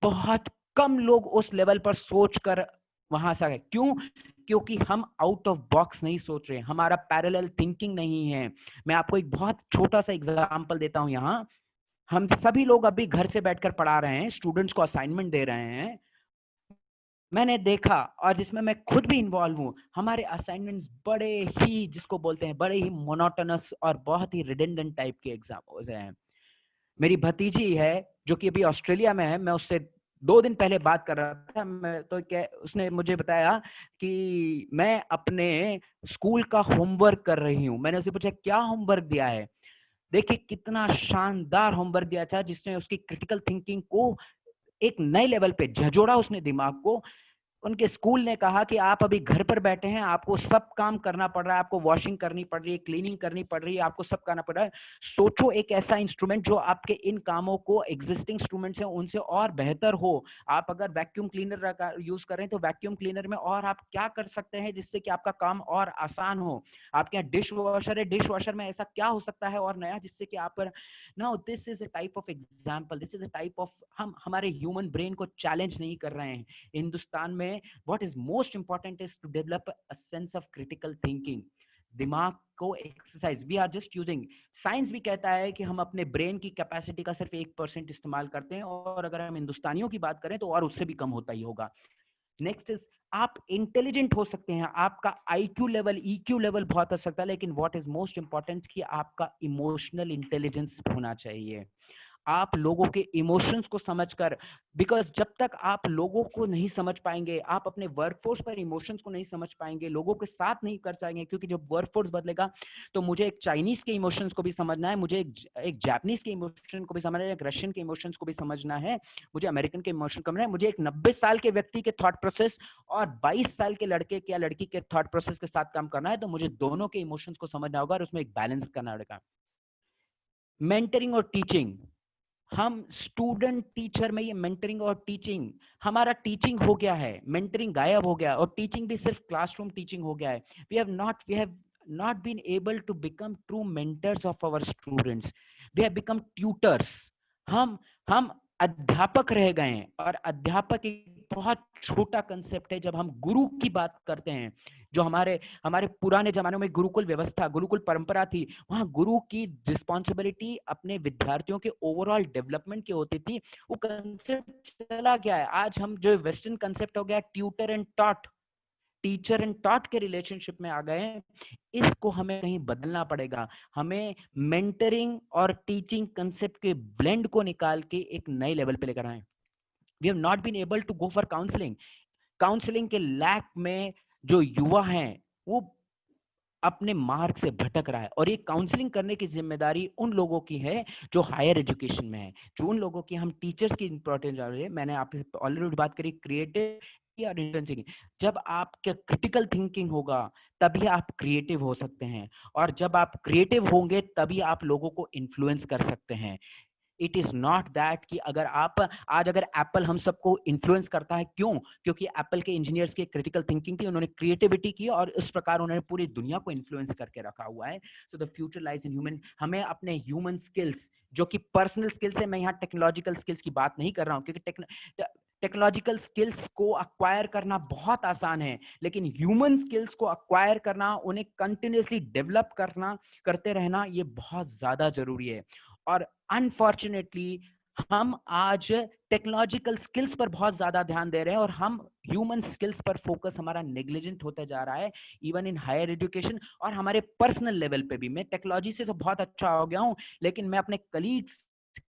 बहुत कम लोग उस लेवल पर सोच कर वहां से आए। क्यों? क्योंकि हम आउट ऑफ बॉक्स नहीं सोच रहे, हमारा पैरेलल थिंकिंग नहीं है। मैं आपको एक बहुत छोटा सा एग्जांपल देता हूं। यहाँ हम सभी लोग अभी घर से बैठकर पढ़ा रहे हैं, स्टूडेंट्स को असाइनमेंट दे रहे हैं। मैंने देखा, और जिसमें मैं खुद भी इन्वॉल्व हूं, हमारे असाइनमेंट्स बड़े ही, जिसको बोलते हैं, बड़े ही मोनोटोनस और बहुत ही रिडंडेंट टाइप के एग्जाम हैं। मेरी भतीजी है जो कि अभी ऑस्ट्रेलिया में है, मैं उससे 2 दिन पहले बात कर रहा था मैं, तो क्या उसने मुझे बताया कि मैं अपने स्कूल का होमवर्क कर रही हूँ। मैंने उसे पूछा क्या होमवर्क दिया है? देखिए कितना शानदार होमवर्क दिया था, जिसने उसकी क्रिटिकल थिंकिंग को एक नए लेवल पे झंझोड़ा उसने दिमाग को। उनके स्कूल ने कहा कि आप अभी घर पर बैठे हैं, आपको सब काम करना पड़ रहा है, आपको वॉशिंग करनी पड़ रही है, क्लीनिंग करनी पड़ रही है, आपको सब करना पड़ रहा है। सोचो एक ऐसा इंस्ट्रूमेंट जो आपके इन कामों को एग्जिस्टिंग इंस्ट्रूमेंट्स हैं उनसे और बेहतर हो। आप अगर वैक्यूम क्लीनर यूज कर रहे हैं तो वैक्यूम क्लीनर में और आप क्या कर सकते हैं जिससे कि आपका काम और आसान हो। आपके यहाँ डिश वॉशर है, डिश वॉशर में ऐसा क्या हो सकता है और नया जिससे कि आप now this is a type of example, this is a type of, हम हमारे ह्यूमन ब्रेन को चैलेंज नहीं कर रहे हैं। हिंदुस्तान में what is most important is to develop a sense of critical thinking. दिमाग को exercise, we are just using, science भी कहता है कि हम अपने ब्रेन की कैपेसिटी का सिर्फ 1% इस्तेमाल करते हैं, और अगर हम हिंदुस्तानियों की बात करें तो और उससे भी कम होता ही होगा। नेक्स्ट इज, आप इंटेलिजेंट हो सकते हैं, आपका आईक्यू लेवल, ईक्यू लेवल बहुत हो सकता है, लेकिन व्हाट इज मोस्ट इंपॉर्टेंट कि आपका इमोशनल इंटेलिजेंस होना चाहिए। आप लोगों के इमोशंस को समझकर, बिकॉज जब तक आप लोगों को नहीं समझ पाएंगे, आप अपने वर्कफोर्स पर इमोशंस को नहीं समझ पाएंगे, लोगों के साथ नहीं कर पाएंगे, क्योंकि जब वर्कफोर्स बदलेगा तो मुझे एक चाइनीज के इमोशंस को भी समझना है, मुझे एक जापानीज के इमोशन को भी समझना है, एक रशियन के इमोशंस को भी समझना है, मुझे अमेरिकन के इमोशन को समझना है, मुझे एक 90 साल के व्यक्ति के थॉट प्रोसेस और 22 साल के लड़के या लड़की के थॉट प्रोसेस के साथ काम करना है, तो मुझे दोनों के इमोशंस को समझना होगा और उसमें एक बैलेंस करना पड़ेगा। मेंटरिंग और टीचिंग, हम स्टूडेंट टीचर में ये मेंटरिंग और टीचिंग, हमारा टीचिंग हो गया है, मेंटरिंग गायब हो गया और टीचिंग भी सिर्फ क्लासरूम टीचिंग हो गया है। We have not been able to become true mentors of our students, we have become tutors. हम अध्यापक रह गए हैं, और अध्यापक एक बहुत छोटा कंसेप्ट है जब हम गुरु की बात करते हैं। जो हमारे हमारे पुराने जमानों में गुरुकुल व्यवस्था, गुरुकुल परंपरा थी, वहां गुरु की रिस्पॉन्सिबिलिटी अपने विद्यार्थियों के ओवरऑल डेवलपमेंट की होती थी। वो कंसेप्ट चला गया है। आज हम जो वेस्टर्न कंसेप्ट हो गया tutor and taught, teacher and taught के रिलेशनशिप में आ गए हैं, इसको हमें कहीं बदलना पड़ेगा। हमें मेंटरिंग और टीचिंग कंसेप्ट के ब्लेंड को निकाल के एक नए लेवल पे लेकर आए। We have not been able to go for counselling. Counselling के लैक में जो युवा हैं वो अपने मार्ग से भटक रहा है, और ये काउंसलिंग करने की जिम्मेदारी उन लोगों की है जो हायर एजुकेशन में है, जो उन लोगों की, हम टीचर्स की इंपॉर्टेंस आ रही है। मैंने आपसे ऑलरेडी बात करी क्रिएटिव या इंटेंसिंग। जब आपके क्रिटिकल थिंकिंग होगा तभी आप क्रिएटिव हो सकते हैं, और जब आप क्रिएटिव होंगे तभी आप लोगों को इन्फ्लुएंस कर सकते हैं। इट इज नॉट दैट कि अगर आप आज, अगर एप्पल हम सबको इन्फ्लुएंस करता है, क्यों? क्योंकि एप्पल के इंजीनियर्स की क्रिटिकल थिंकिंग थी, उन्होंने क्रिएटिविटी की, और इस प्रकार उन्होंने पूरी दुनिया को इन्फ्लुएंस करके रखा हुआ है। So the future lies in human. हमें अपने ह्यूमन स्किल्स, जो कि पर्सनल स्किल्स है, मैं यहाँ टेक्नोलॉजिकल स्किल्स की बात नहीं कर रहा हूँ, क्योंकि टेक्नोलॉजिकल स्किल्स को अक्वायर करना बहुत आसान है, लेकिन ह्यूमन स्किल्स को अक्वायर करना, उन्हें कंटिन्यूअसली डेवलप करना, करते रहना, ये बहुत ज्यादा जरूरी है। और अनफॉर्चुनेटली हम आज टेक्नोलॉजिकल स्किल्स पर बहुत ज्यादा ध्यान दे रहे हैं, और हम ह्यूमन स्किल्स पर फोकस हमारा नेग्लिजेंट होता जा रहा है, इवन इन हायर एजुकेशन और हमारे पर्सनल लेवल पे भी। मैं टेक्नोलॉजी से तो बहुत अच्छा हो गया हूं, लेकिन मैं अपने कलीग्स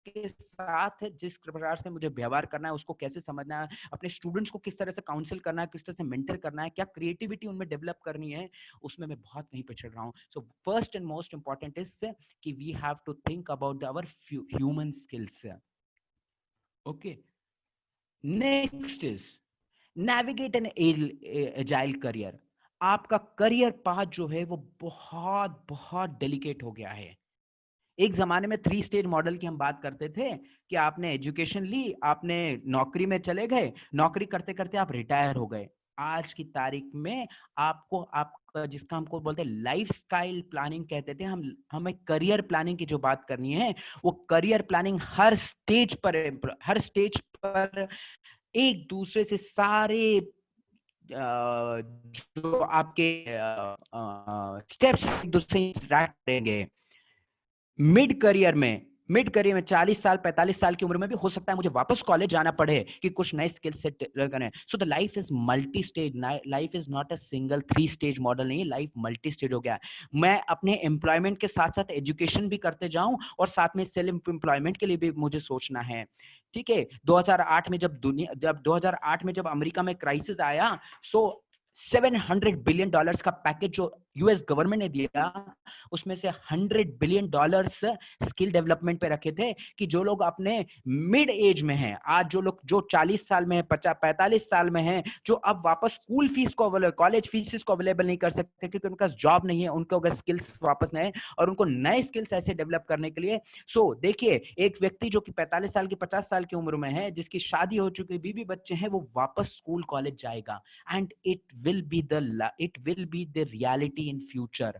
के साथ जिस प्रकार से मुझे व्यवहार करना है, उसको कैसे समझना है, अपने स्टूडेंट्स को किस तरह से काउंसिल करना है, किस तरह से मेंटर करना है, क्या क्रिएटिविटी उनमें डेवलप करनी है, उसमें मैं बहुत कहीं पिछड़ रहा हूँ। So first and most important is कि we have to think about our human skills. Okay, next is navigate an agile career. आपका करियर पाथ जो है वो बहुत बहुत डेलिकेट हो गया है। एक जमाने में 3 स्टेज मॉडल की हम बात करते थे कि आपने एजुकेशन ली, आपने नौकरी में चले गए, नौकरी करते करते आप रिटायर हो गए। आज की तारीख में आपको, आपका जिसका हमको बोलते हैं लाइफ स्टाइल प्लानिंग कहते थे, हमें करियर प्लानिंग की जो बात करनी है, वो करियर प्लानिंग हर स्टेज पर एक दूसरे से सारे जो आपके स्टेप्स एक दूसरे से इंटरैक्ट करेंगे। मिड करियर में 40 साल 45 साल की उम्र में भी हो सकता है मुझे वापस कॉलेज जाना पड़े कि कुछ नए स्किल सेट करें। So the life is multi stage, life is not a single 3 stage model नहीं है, लाइफ मल्टी स्टेज हो गया है। मैं अपने एम्प्लॉयमेंट के साथ साथ एजुकेशन भी करते जाऊं, और साथ में सेल्फ एम्प्लॉयमेंट के लिए भी मुझे सोचना है। ठीक है, 2008 में जब 2008 में जब अमेरिका में क्राइसिस आया, सो $700 बिलियन का पैकेज जो यूएस गवर्नमेंट ने दिया, उसमें से $100 बिलियन स्किल डेवलपमेंट पे रखे थे कि जो लोग अपने मिड एज में हैं, आज जो लोग जो 40 साल में है, 45 साल में हैं, जो अब वापस स्कूल फीस को कॉलेज फीस को अवेलेबल नहीं कर सकते क्योंकि उनका जॉब नहीं है, उनको अगर स्किल्स वापस नहीं है और उनको नए स्किल्स ऐसे डेवलप करने के लिए, सो देखिए एक व्यक्ति जो कि 45 साल की 50 साल की उम्र में है, जिसकी शादी हो चुकी, बीवी बच्चे हैं, वो वापस स्कूल कॉलेज जाएगा and it will be the reality in future.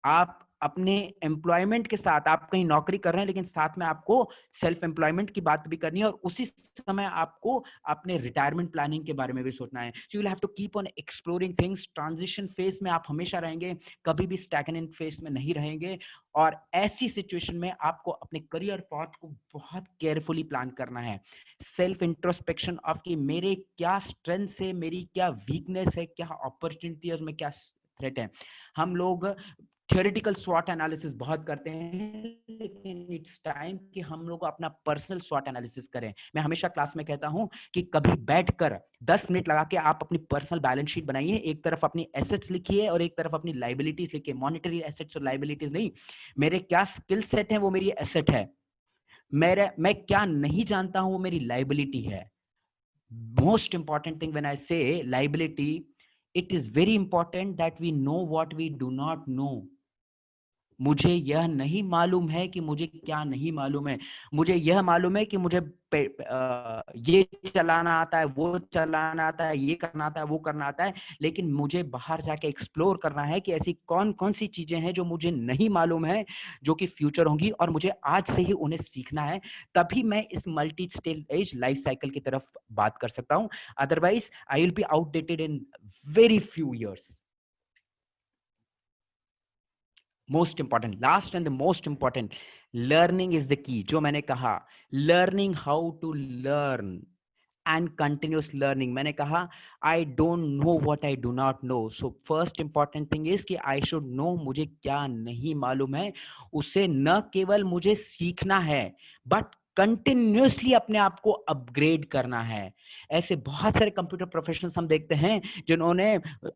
आप अपने एम्प्लॉयमेंट के साथ, आप कहीं नौकरी कर रहे हैं लेकिन साथ में आपको सेल्फ एम्प्लॉयमेंट की बात भी करनी है और उसी समय आपको अपने रिटायरमेंट प्लानिंग के बारे में भी सोचना है. So you will have to keep on exploring things. Transition phase में आप हमेशा रहेंगे, कभी भी स्टैग्नेंट फेज में नहीं रहेंगे और ऐसी सिचुएशन में आपको अपने करियर पाथ को बहुत केयरफुली प्लान करना है. सेल्फ इंट्रोस्पेक्शन ऑफ कि मेरे क्या स्ट्रेंथ है, मेरी क्या वीकनेस है, क्या अपॉर्चुनिटी है, उसमें क्या थ्रेट है. हम लोग थियोरेटिकल स्वॉट एनालिसिस बहुत करते हैं, लेकिन इट्स टाइम कि हम लोग अपना पर्सनल स्वॉट एनालिसिस करें. मैं हमेशा क्लास में कहता हूं कि कभी बैठकर 10 मिनट लगा के आप अपनी पर्सनल बैलेंस शीट बनाइए. एक तरफ अपनी एसेट्स लिखिए और एक तरफ अपनी लाइबिलिटीज लिखिए. मॉनेटरी एसेट्स और लाइबिलिटीज नहीं, मेरे क्या स्किल सेट है वो मेरी एसेट है, मैं क्या नहीं जानता हूं वो मेरी लाइबिलिटी है. Most important thing when I से liability, it is very important that we know what we do not know. मुझे यह नहीं मालूम है कि मुझे क्या नहीं मालूम है. मुझे यह मालूम है कि मुझे ये चलाना आता है, वो चलाना आता है, ये करना आता है, वो करना आता है, लेकिन मुझे बाहर जाके एक्सप्लोर करना है कि ऐसी कौन कौन सी चीजें हैं जो मुझे नहीं मालूम है, जो कि फ्यूचर होंगी और मुझे आज से ही उन्हें सीखना है. तभी मैं इस मल्टी स्टेज लाइफ साइकिल की तरफ बात कर सकता हूं. Otherwise I will be outdated in very few years. Most important, last and the most important, learning is the key. जो मैंने कहा, learning how to learn and continuous learning. मैंने कहा I don't know what I do not know. So first important thing is कि I should know मुझे क्या नहीं मालूम है. उसे न केवल मुझे सीखना है बट कंटिन्यूसली अपने आप को अपग्रेड करना है. ऐसे बहुत सारे कंप्यूटर प्रोफेशनल्स हम देखते हैं जिन्होंने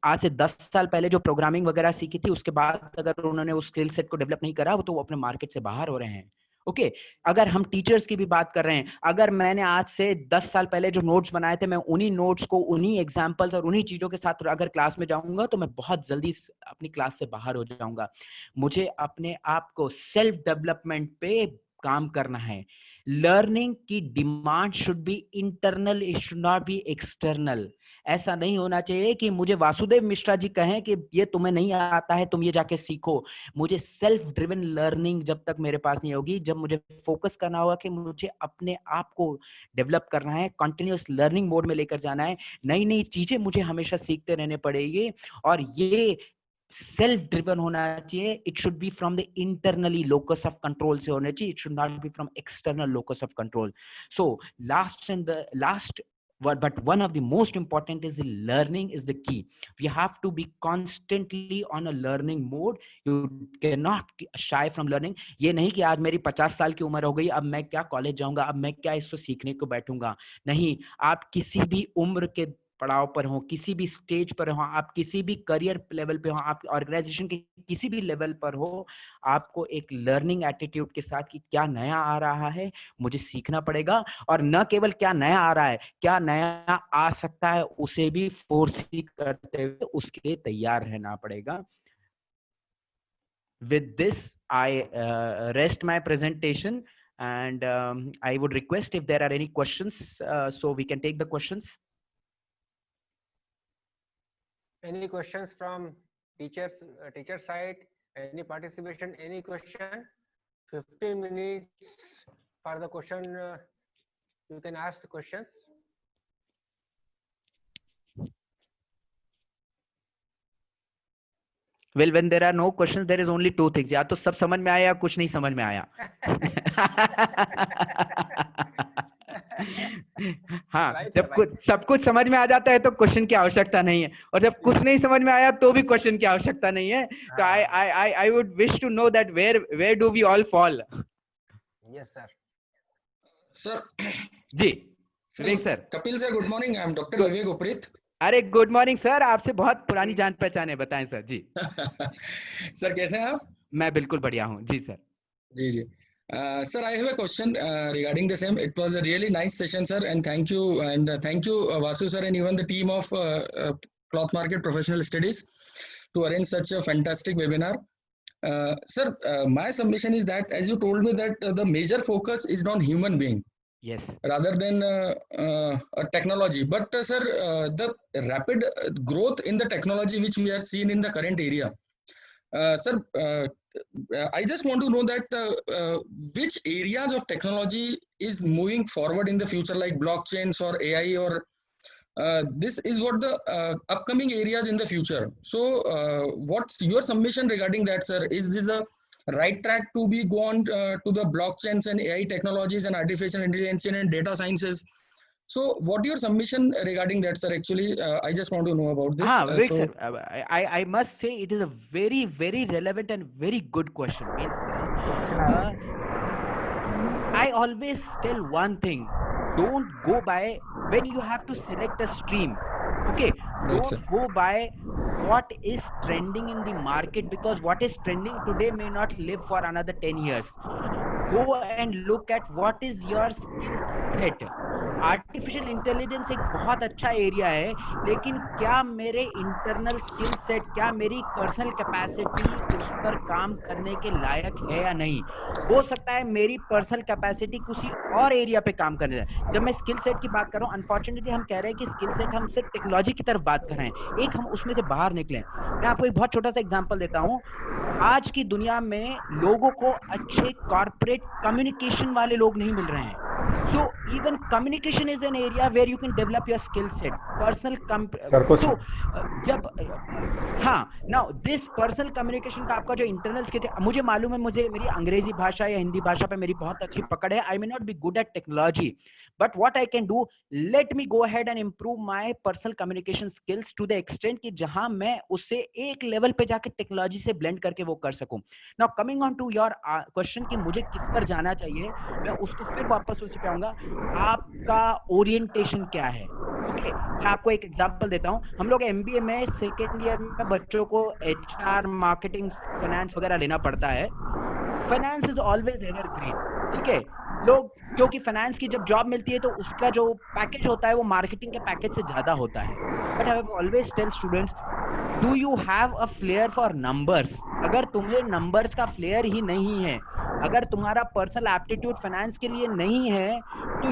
आज से 10 साल पहले जो प्रोग्रामिंग वगैरह सीखी थी, उसके बाद अगर उन्होंने उस स्किल सेट को डेवलप नहीं करा, तो वो अपने मार्केट से बाहर हो रहे हैं. ओके अगर हम टीचर्स की भी बात कर रहे हैं, अगर मैंने आज से 10 साल पहले जो नोट्स बनाए थे, मैं उन्हीं नोट्स को, उन्हीं एग्जांपल्स और उन्हीं चीजों के साथ अगर क्लास में जाऊंगा तो मैं बहुत जल्दी अपनी क्लास से बाहर हो जाऊंगा. मुझे अपने आप को सेल्फ डेवलपमेंट पे काम करना है. लर्निंग की demand should be internal, it should not be external. ऐसा नहीं होना चाहिए कि मुझे वासुदेव मिश्रा जी कहें कि ये तुम्हें नहीं आता है, तुम ये जाके सीखो. मुझे सेल्फ ड्रिवन लर्निंग जब तक मेरे पास नहीं होगी, जब मुझे फोकस करना होगा कि मुझे अपने आप को डेवलप करना है, कंटिन्यूअस लर्निंग मोड में लेकर जाना है, नई नई चीजें मुझे हमेशा सीखते रहने पड़ेगी. और ये सेल्फ ड्रिवन होना चाहिए. It should be from the internally locus of control से होना चाहिए. It should not be from external locus of control. So last but one of the most important is the learning is the key. We have to be constantly on a learning mode. You cannot shy from learning. ये नहीं कि आज मेरी 50 साल की उम्र हो गई, अब मैं क्या कॉलेज जाऊंगा, अब मैं क्या इसको सीखने को बैठूंगा. नहीं, आप किसी भी उम्र के पड़ाव पर हो, किसी भी स्टेज पर हो, आप किसी भी करियर लेवल पे हो, आप ऑर्गेनाइजेशन के किसी भी लेवल पर हो, आपको एक लर्निंग एटीट्यूड के साथ कि क्या नया आ रहा है मुझे सीखना पड़ेगा. और न केवल क्या नया आ रहा है, क्या नया आ सकता है उसे भी फोर्स करते हुए उसके लिए तैयार रहना पड़ेगा. With this I rest my presentation and I would request if there are any questions, so we can take the questions. Any questions from teacher side? Any participation? Any question? 15 minutes for the question. You can ask the questions. Well, when there are no questions, there is only two things. या तो सब समझ में आया या कुछ नहीं समझ में आया. हाँ, जब सब कुछ समझ में आ जाता है तो क्वेश्चन की आवश्यकता नहीं है, और जब कुछ नहीं समझ में आया तो भी क्वेश्चन की आवश्यकता नहीं है. तो I would wish to know that where do we all fall? Yes sir. Sir, जी sir, Vivek sir. Kapil sir, good morning. I am Dr. Good. Vivek Uprit. अरे गुड मॉर्निंग सर, आपसे बहुत पुरानी जान पहचान है, बताएं सर। जी Sir, कैसे हैं आप? मैं बिल्कुल बढ़िया हूँ जी सर। जी जी. Sir, I have a question regarding the same. It was a really nice session, sir, and thank you Vasu sir and even the team of Cloth Market Professional Studies to arrange such a fantastic webinar. Sir, my submission is that as you told me that the major focus is on human being yes rather than a technology. But sir, the rapid growth in the technology which we are seeing in the current area, sir, I just want to know that which areas of technology is moving forward in the future, like blockchains or AI, or this is what the upcoming areas in the future. So, what's your submission regarding that, sir? Is this a right track to be gone to the blockchains and AI technologies and artificial intelligence and data sciences? So, what your submission regarding that, sir? Actually, I just want to know about this. हाँ विवेक sir, I must say it is a very very relevant and very good question. Means I always tell one thing: don't go by when you have to select a stream. Okay, Right, sir. don't go by what is trending in the market, because what is trending today may not live for another 10 years. Go and look at what is your skill set. Artificial intelligence एक बहुत अच्छा area है, लेकिन क्या मेरे internal skill set, क्या मेरी personal capacity उस पर काम करने के लायक है या नहीं। हो सकता है मेरी पर्सनल कैपेसिटी किसी और एरिया पे काम करने जाए। जब मैं स्किल सेट की बात कर रहा हूँ, अनफॉर्चुनेटली हम कह रहे हैं कि स्किल सेट हम सिर्फ टेक्नोलॉजी की तरफ बात कर रहे हैं, एक हम उसमें से बाहर निकले। मैं आपको एक बहुत छोटा सा एग्जांपल देता हूँ। आज की दुनिया में लोगों को अच्छे कॉर्पोरेट कम्युनिकेशन वाले लोग नहीं मिल रहे हैं। So even communication is an area where you can develop your skill set. So जब हाँ, now this personal communication का आपका जो internal skill है, मुझे मालूम है, मुझे मेरी अंग्रेजी भाषा या हिंदी भाषा पे मेरी बहुत अच्छी पकड़ है। I may not be good at technology, but what I can do, let me go ahead and improve my personal communication skills to the extent कि जहां मैं उससे एक लेवल पे जाके टेक्नोलॉजी से ब्लेंड करके वो कर सकूं। Now coming on to your question कि मुझे किस पर जाना चाहिए, मैं उसको फिर वापस उसी पे आऊंगा। आपका ओरिएंटेशन क्या है? ओके, मैं आपको एक एग्जांपल देता हूं। हम लोग एमबीए में सेकेंड ईयर में बच्चों को एचआर, मार्केटिंग, फाइनेंस वगैरह लेना पड़ता है। फाइनेंस इज ऑलवेज एवरग्रीन, ठीक है। लोग, क्योंकि फाइनेंस की जब जॉब मिलती है तो उसका जो पैकेज होता है वो मार्केटिंग के पैकेज से ज्यादा होता है। But I always tell students, do you have a flair for numbers? अगर तुम्हें नंबर्स का फ्लेयर ही नहीं है, अगर तुम्हारा पर्सनल एप्टीट्यूड फाइनेंस के लिए नहीं है, तो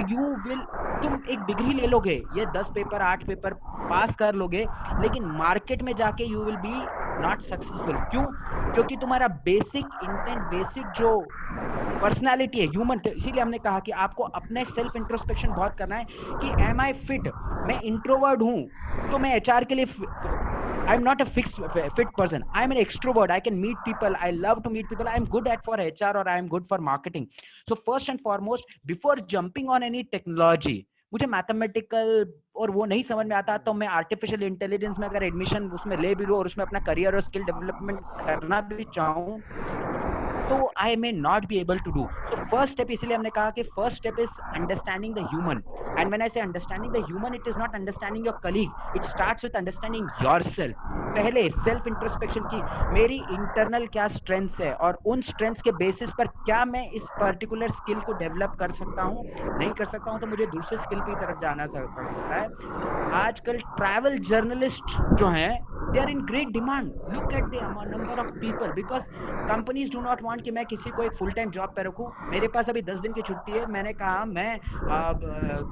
तुम एक डिग्री ले लोगे, ये 10 पेपर 8 पेपर पास कर लोगे, लेकिन मार्केट में जाके you will be not successful. क्यों? क्योंकि तुम्हारा बेसिक इंटेंट, बेसिक जो पर्सनालिटी है, ह्यूमन, इसीलिए हमने कहा कि आपको अपने सेल्फ इंट्रोस्पेक्शन बहुत करना है कि एम आई फिट? मैं इंट्रोवर्ट हूं तो मैं एचआर के लिए I'm not a fit person. I'm an extrovert. I can meet people. I love to meet people. I'm good at for HR or I'm good for marketing. So first and foremost, before jumping on any technology, मुझे mathematical और वो नहीं समझ में आता, तो मैं artificial intelligence में अगर एडमिशन उसमें ले भी लूं और उसमें अपना करियर और स्किल डेवलपमेंट करना भी चाहूं, तो I may not be able to do. तो फर्स्ट स्टेप, इसलिए हमने कहा कि first step is understanding the human. And when I say understanding the human, it is not understanding your colleague, it starts with understanding yourself. पहले self introspection की, मेरी internal क्या strengths है और उन स्ट्रेंथ्स के बेसिस पर क्या मैं इस पर्टिकुलर स्किल को डेवलप कर सकता हूं, नहीं कर सकता हूं तो मुझे दूसरे स्किल की तरफ जाना पड़ता है। आजकल ट्रैवल जर्नलिस्ट जो हैं, they are in great demand. Look at the number of people, because companies do not want कि मैं किसी को एक फुल टाइम जॉब पे रखूं। मेरे पास अभी 10 दिन की छुट्टी है, मैंने कहा मैं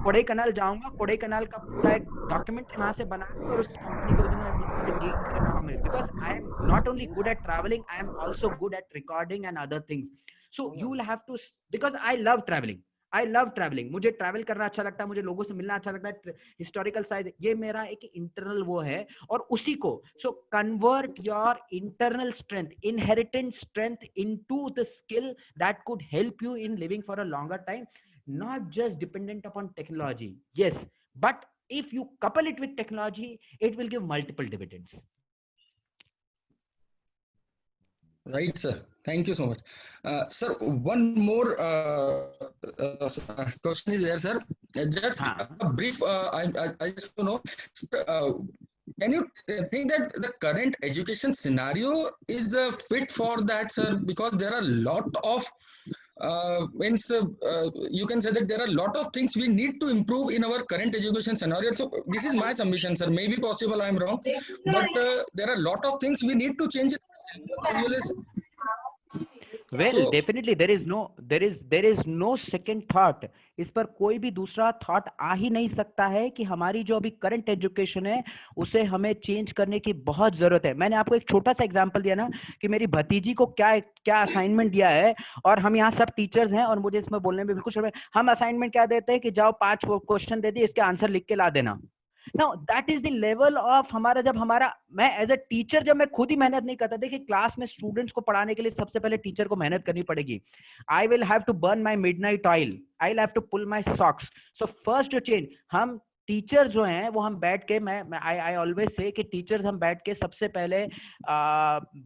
कोडाईकनाल जाऊंगा, कोडाईकनाल का पूरा एक डॉक्यूमेंट वहां से बनाकर और उस कंपनी को दूंगा, because I am not only good at traveling, I am also good at recording and other things. So you will have to, because I love traveling. I love travelling, मुझे travel करना अच्छा लगता है, मुझे लोगों से मिलना अच्छा लगता है, हिस्टोरिकल साइज, ये मेरा एक इंटरनल वो है, और उसी को, so convert your internal strength, inherent strength into the skill that could help you in living for a longer time, not just dependent upon technology. Yes, but if you couple it with technology, it will give multiple dividends. Right, sir. Thank you so much. Sir, one more question is there, sir. Just a brief, I just want to know, sir, can you think that the current education scenario is fit for that, sir? Because there are a lot of you can say that there are a lot of things we need to improve in our current education scenario. So this is my submission, sir. Maybe possible I am wrong, but there are a lot of things we need to change in syllabus as well as. Well, So- definitely there is no second thought. इस पर कोई भी दूसरा thought आ ही नहीं सकता है कि हमारी जो अभी करंट एजुकेशन है उसे हमें चेंज करने की बहुत जरूरत है. मैंने आपको एक छोटा सा एग्जांपल दिया ना कि मेरी भतीजी को क्या क्या असाइनमेंट दिया है, और हम यहाँ सब टीचर्स हैं और मुझे इसमें बोलने में बिल्कुल शर्म है. हम असाइनमेंट क्या देते हैं कि जाओ 5 क्वेश्चन दे दिए, इसके आंसर लिख के ला देना. Now that is the level of हमारा, जब हमारा, मैं एज अ टीचर जब मैं खुद ही मेहनत नहीं करता. देखिए क्लास में स्टूडेंट्स को पढ़ाने के लिए सबसे पहले टीचर को मेहनत करनी पड़ेगी. I will have to burn my midnight oil, I will have to pull my socks. So first जो चेंज, हम टीचर जो हैं वो हम बैठ के, मैं आई ऑलवेज से कि टीचर्स हम बैठ के सबसे पहले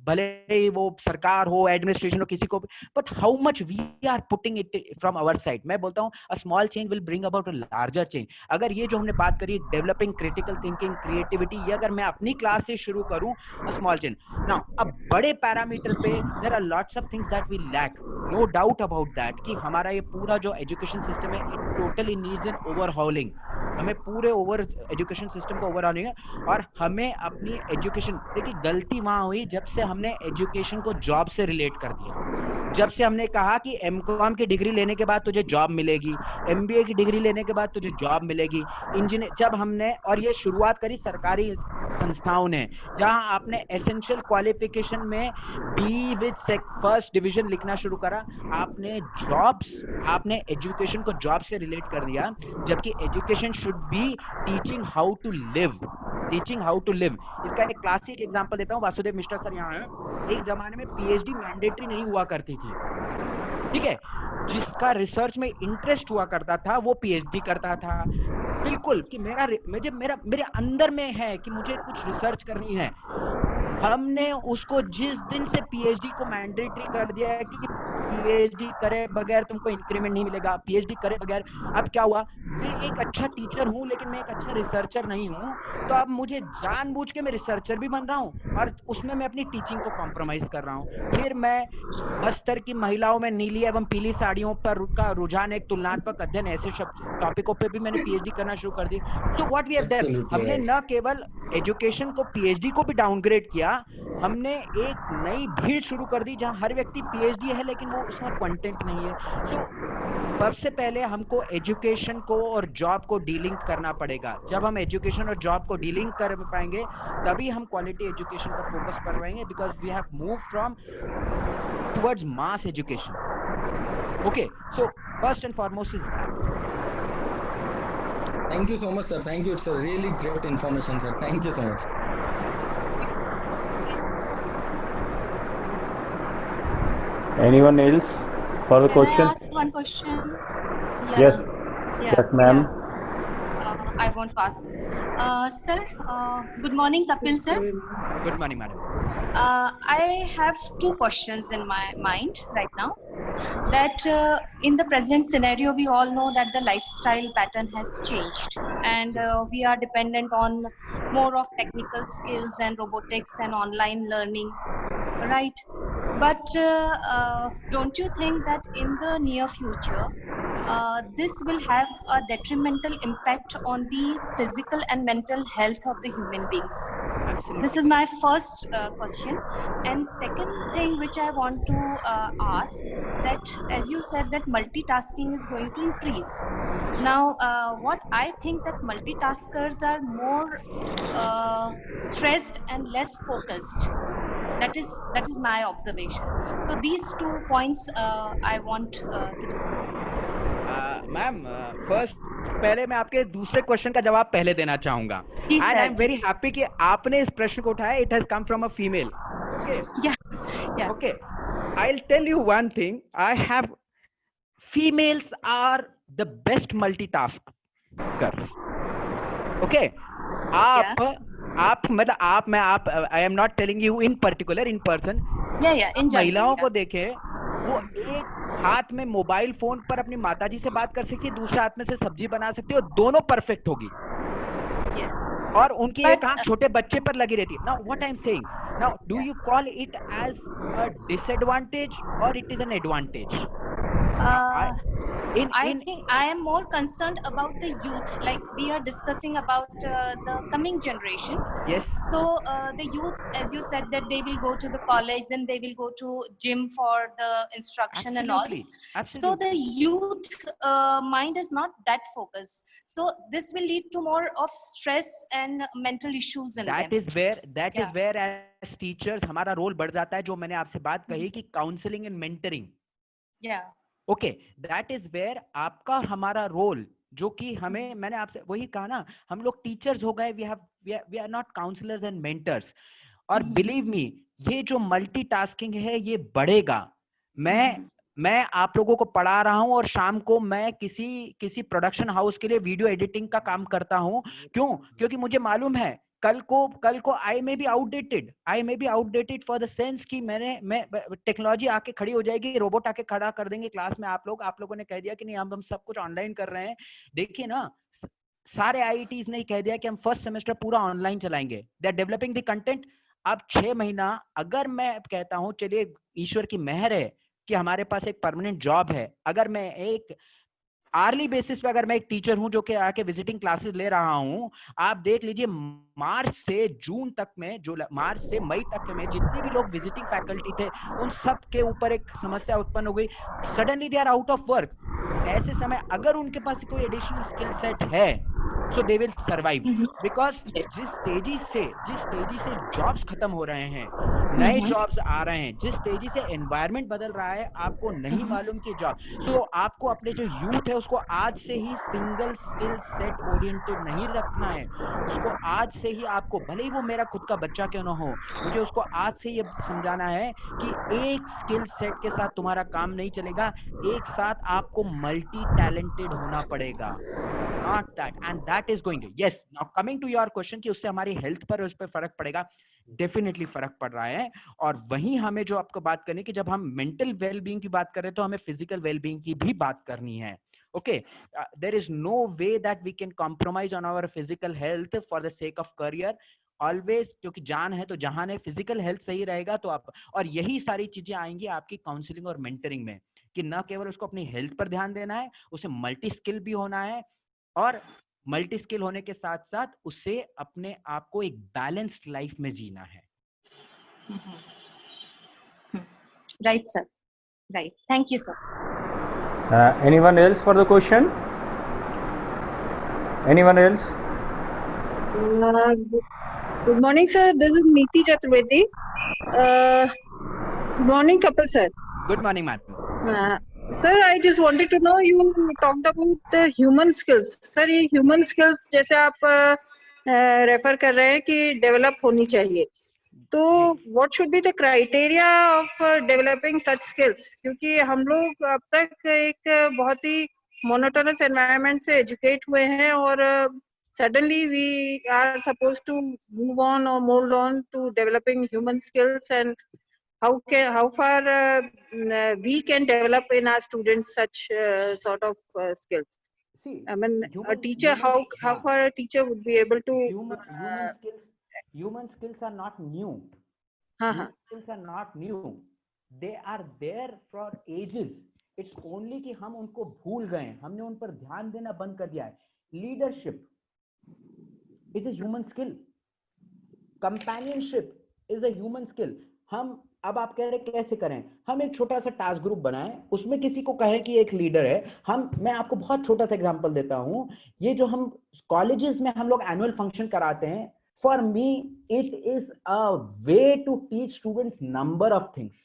भले ही वो सरकार हो, एडमिनिस्ट्रेशन हो, किसी को, but how much we are putting it from our side. मैं बोलता हूँ a small change will bring about a larger change. अगर ये जो हमने बात करी डेवलपिंग क्रिटिकल थिंकिंग, क्रिएटिविटी, ये अगर मैं अपनी क्लास से शुरू करूँ, अ स्मॉल चेंज. नाउ अब बड़े पैरामीटर पे there are lots of things that we lack, no doubt about that, कि हमारा ये पूरा जो एजुकेशन सिस्टम है it totally needs an overhauling. हमें पूरे ओवर एजुकेशन सिस्टम को ओवरऑलिंग है, और हमें अपनी एजुकेशन, देखिए गलती वहां हुई जब से हमने एजुकेशन को जॉब से रिलेट कर दिया. जब से हमने कहा कि एमकॉम की डिग्री लेने के बाद तुझे जॉब मिलेगी, एमबीए की डिग्री लेने के बाद तुझे जॉब मिलेगी, इंजीनियर, जब हमने, और ये शुरुआत करी सरकारी संस्थाओं ने, जहां आपने एसेंशियल क्वालिफिकेशन में बी विद फर्स्ट डिवीजन लिखना शुरू करा, आपने जॉब्स, आपने एजुकेशन को जॉब से रिलेट कर दिया. जबकि education should be teaching how to live, teaching how to live. इसका एक क्लासिक एग्जांपल देता हूं. वासुदेव मिश्रा सर यहाँ हैं. एक जमाने में पीएचडी मैंडेटरी नहीं हुआ करती थी, ठीक है. जिसका रिसर्च में इंटरेस्ट हुआ करता था वो पीएचडी करता था. बिल्कुल कि मेरे अंदर में है कि मुझे कुछ रिसर्च करनी है. हमने उसको जिस दिन से पीएचडी को मैंडेटरी कर दिया है कि पीएचडी करे बगैर तुमको इंक्रीमेंट नहीं मिलेगा, पीएचडी करे बगैर, अब क्या हुआ, मैं एक अच्छा टीचर हूं लेकिन मैं एक अच्छा रिसर्चर नहीं हूं, तो अब मुझे जानबूझ के मैं रिसर्चर भी बन रहा हूं और उसमें मैं अपनी टीचिंग को कॉम्प्रोमाइज कर रहा हूं. फिर मैं बस्तर की महिलाओं में नीली एवं पीली साड़ियों पर का रुझान, एक तुलनात्मक अध्ययन, ऐसे टॉपिकों पे भी मैंने पीएचडी करना शुरू कर दी. So what we have done, हमने न केवल एजुकेशन को, पीएचडी को भी डाउनग्रेड किया, हमने एक नई भीड़ शुरू कर दी जहां हर व्यक्ति पीएचडी है लेकिन वो उसमें कंटेंट नहीं है. सो सबसे पहले हमको एजुकेशन को और जॉब को डीलिंक करना पड़ेगा. जब हम एजुकेशन और जॉब को डीलिंक कर पाएंगे तभी हम क्वालिटी एजुकेशन पर फोकस कर पाएंगे, because we have move from towards mass education. Okay, so first and foremost is that. Thank you so much, sir. Thank you. It's a really great information, sir. Thank you so much. Anyone else for the Can question? I ask one question? Yes. Yes, ma'am. I want to ask. Sir, good morning, Kapil sir. Good morning, madam. I have two questions in my mind right now. That in the present scenario, we all know that the lifestyle pattern has changed, and we are dependent on more of technical skills and robotics and online learning, right? But don't you think that in the near future, this will have a detrimental impact on the physical and mental health of the human beings? This is my first question. And second thing which I want to ask, that as you said that multitasking is going to increase. Now, what I think that multitaskers are more stressed and less focused. That is my observation. So these 2 points I want to discuss. Ma'am, first, पहले मैं आपके दूसरे question का जवाब पहले देना चाहूंगा. And I am very happy कि आपने इस प्रश्न को उठाया. It has come from a female. Okay, I will tell you one thing. I have, females are the best multitaskers. Okay, आप मतलब आप, मैं, आप, I am not telling you in particular, in person, Yeah, in general. महिलाओं को Yeah. देखें, वो एक हाथ में मोबाइल फोन पर अपनी माताजी से बात कर सकती है, दूसरे हाथ में से सब्जी बना सकती है, और दोनों परफेक्ट होगी। Yes. और उनकी But, एक आंख छोटे बच्चे पर लगी रहती है। Now what I'm saying, now do you call it as a disadvantage or it is an advantage? I think I am more concerned about the youth. Like we are discussing about the coming generation. Yes. So the youth, as you said, that they will go to the college, then they will go to gym for the instruction and all. Absolutely. So the youth mind is not that focused. So this will lead to more of stress and mental issues in that them. is where as teachers हमारा role बढ़ जाता है, जो मैंने आपसे बात कही कि counselling and mentoring. Yeah. Okay, that is where आपका और हमारा रोल, जो कि हमें, मैंने आपसे वही कहा ना, हम लोग टीचर्स हो गए, we are not counsellors and mentors. और बिलीव मी, ये जो मल्टीटास्किंग है ये बढ़ेगा। मैं आप लोगों को पढ़ा रहा हूं और शाम को मैं किसी प्रोडक्शन हाउस के लिए वीडियो एडिटिंग का काम करता हूं। क्यों? क्योंकि मुझे मालूम है कल को I may be outdated for the sense कि मैं टेक्नोलॉजी आके खड़ी हो जाएगी, रोबोट आके खड़ा कर देंगे क्लास में। आप लोगों ने कह दिया कि नहीं, हम सब कुछ ऑनलाइन कर रहे हैं। देखिए ना, सारे आईआईटीज ने कह दिया कि हम फर्स्ट सेमेस्टर पूरा ऑनलाइन चलाएंगे। They are developing the content. अब 6 महीना अगर मैं कहता हूं, चलिए ईश्वर की मेहर है कि हमारे पास एक परमानेंट जॉब है, अगर मैं एक आर्ली बेसिस पे अगर मैं एक टीचर हूं जो कि आके विजिटिंग क्लासेस ले रहा हूं, आप देख लीजिए मार्च से जून तक में, मार्च से मई तक में जितने भी लोग विजिटिंग फैकल्टी थे, उन सब के ऊपर एक समस्या उत्पन्न हो गई। Suddenly they are out of work. ऐसे समय अगर उनके पास कोई एडिशनल स्किल सेट है, सो दे विल सर्वाइव। बिकॉज जिस तेजी से जॉब्स खत्म हो रहे हैं, नए जॉब्स आ रहे हैं, जिस तेजी से एनवायरनमेंट बदल रहा है, आपको नहीं मालूम कि जॉब। सो आपको अपने जो यूथ है उसको आज से ही सिंगल स्किल सेट ओरिएंटेड नहीं रखना है। उसको आज से ही आपको, भले ही वो मेरा खुद का बच्चा क्यों ना हो, मुझे उसको आज से ये समझाना है कि एक स्किल सेट के साथ तुम्हारा काम नहीं चलेगा, एक साथ आपको मल्टी टैलेंटेड होना पड़ेगा। Not that, and that is going to, yes, now coming to your question कि उससे हमारी हेल्थ पर, उस पर फर्क पड़ेगा, डेफिनेटली फर्क पड़ रहा है। और वहीं हमें जो आपको बात करनी, कि जब हम मेंटल वेलबींग की बात कर रहे हैं तो हमें फिजिकल वेलबींग की भी बात करनी है। Okay, there is no way that we can compromise on our physical health for the sake of career. Always, क्योंकि जान है तो जहान है, फिजिकल हेल्थ सही रहेगा तो आप, और यही सारी चीजें आएंगी आपकी काउंसलिंग और मेंटरिंग में, कि न केवल उसको अपनी हेल्थ पर ध्यान देना है, उसे मल्टी स्किल भी होना है, और मल्टी स्किल होने के साथ साथ उससे अपने आप को एक बैलेंस्ड लाइफ में जीना है। Right, sir. Right. Thank you, sir. Anyone else for the question? Anyone else? Good morning, sir. This is Neeti Chaturvedi. Good morning, Kapil sir. Good morning, madam. Sir, I just wanted to know, you talked about the human skills. Sir, ये human skills जैसे आप refer कर रहे हैं कि develop होनी चाहिए, तो what should be the criteria of developing such skills? क्योंकि हम लोग अब तक एक बहुत ही monotonous environment से educate हुए हैं, और suddenly we are supposed to move on or mold on to developing human skills, and how far we can develop in our students such sort of skills. See, I mean, a teacher, how far a teacher would be able to human skills are not new. Skills are not new. They are there for ages. It's only कि हम उनको भूल गए, हमने उन पर ध्यान देना बंद कर दिया है। Leadership is a human skill. Companionship is a human skill. हम अब आप कह रहे कैसे करें, हम एक छोटा सा टास्क ग्रुप बनाएं, उसमें किसी को कहें कि एक लीडर है। मैं आपको बहुत छोटा सा एग्जांपल देता हूं। ये जो हम कॉलेजेस में हम लोग एनुअल फंक्शन कराते हैं, for me it is a way to teach students number of things.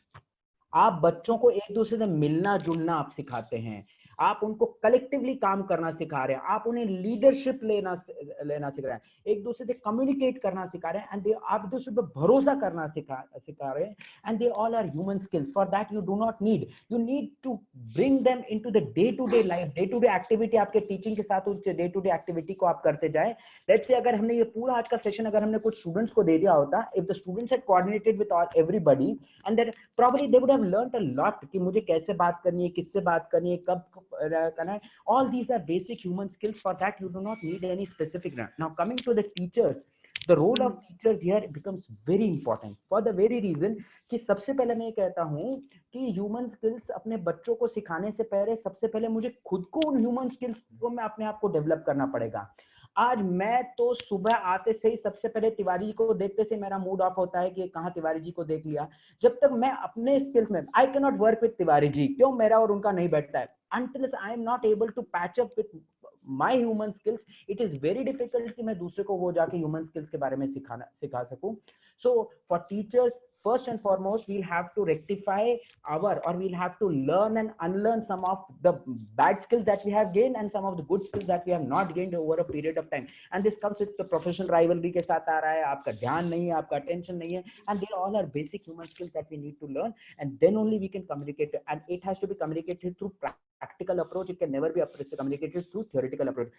आप बच्चों को एक दूसरे से मिलना जुलना आप सिखाते हैं, आप उनको कलेक्टिवली काम करना सिखा रहे हैं, आप उन्हें लीडरशिप लेना सिखा रहे हैं, एक दूसरे से कम्युनिकेट करना सिखा रहे हैं, एंड आप एक दूसरे पर भरोसा करना सिखा रहे हैं, and they all are human skills. For that you do not need, you need to bring them into the day to day life, day to day activity. आपके टीचिंग के साथ उस डे टू डे एक्टिविटी को आप करते जाए. Let's say अगर हमने ये पूरा आज का सेशन अगर हमने कुछ स्टूडेंट्स को दे दिया होता, if the students had coordinated with everybody, and that probably they would have learned a lot कि मुझे कैसे बात करनी है, किससे बात करनी है, कब करना है. All these are basic human skills. For that you do not need any specific. Now coming to the teachers, the role of teachers here becomes very important for the very reason कि सबसे पहले मैं ये कहता हूँ कि human skills अपने बच्चों को सिखाने से पहले सबसे पहले मुझे खुद को उन ह्यूमन स्किल्स को मैं अपने आप को डेवलप करना पड़ेगा. आज मैं तो सुबह आते से ही सबसे पहले तिवारी जी को देखते से मेरा मूड ऑफ होता है कि कहाँ तिवारी जी को देख लिया. जब तक मैं अपने स्किल्स में, I can not work with Tiwari ji, क्यों, मेरा और उनका नहीं बैठता है. Until I am not able to patch up with my human skills, it is very difficult कि मैं दूसरे को वो जाके human skills के बारे में सिखा सकूं. So for teachers, first and foremost, we'll have to rectify we'll have to learn and unlearn some of the bad skills that we have gained and some of the good skills that we have not gained over a period of time. And this comes with the professional rivalry के साथ आ रहा है, आपका ध्यान नहीं है, आपका attention नहीं है, and they all are basic human skills that we need to learn, and then only we can communicate, and it has to be communicated through practical approach. It can never be communicated through theoretical approach.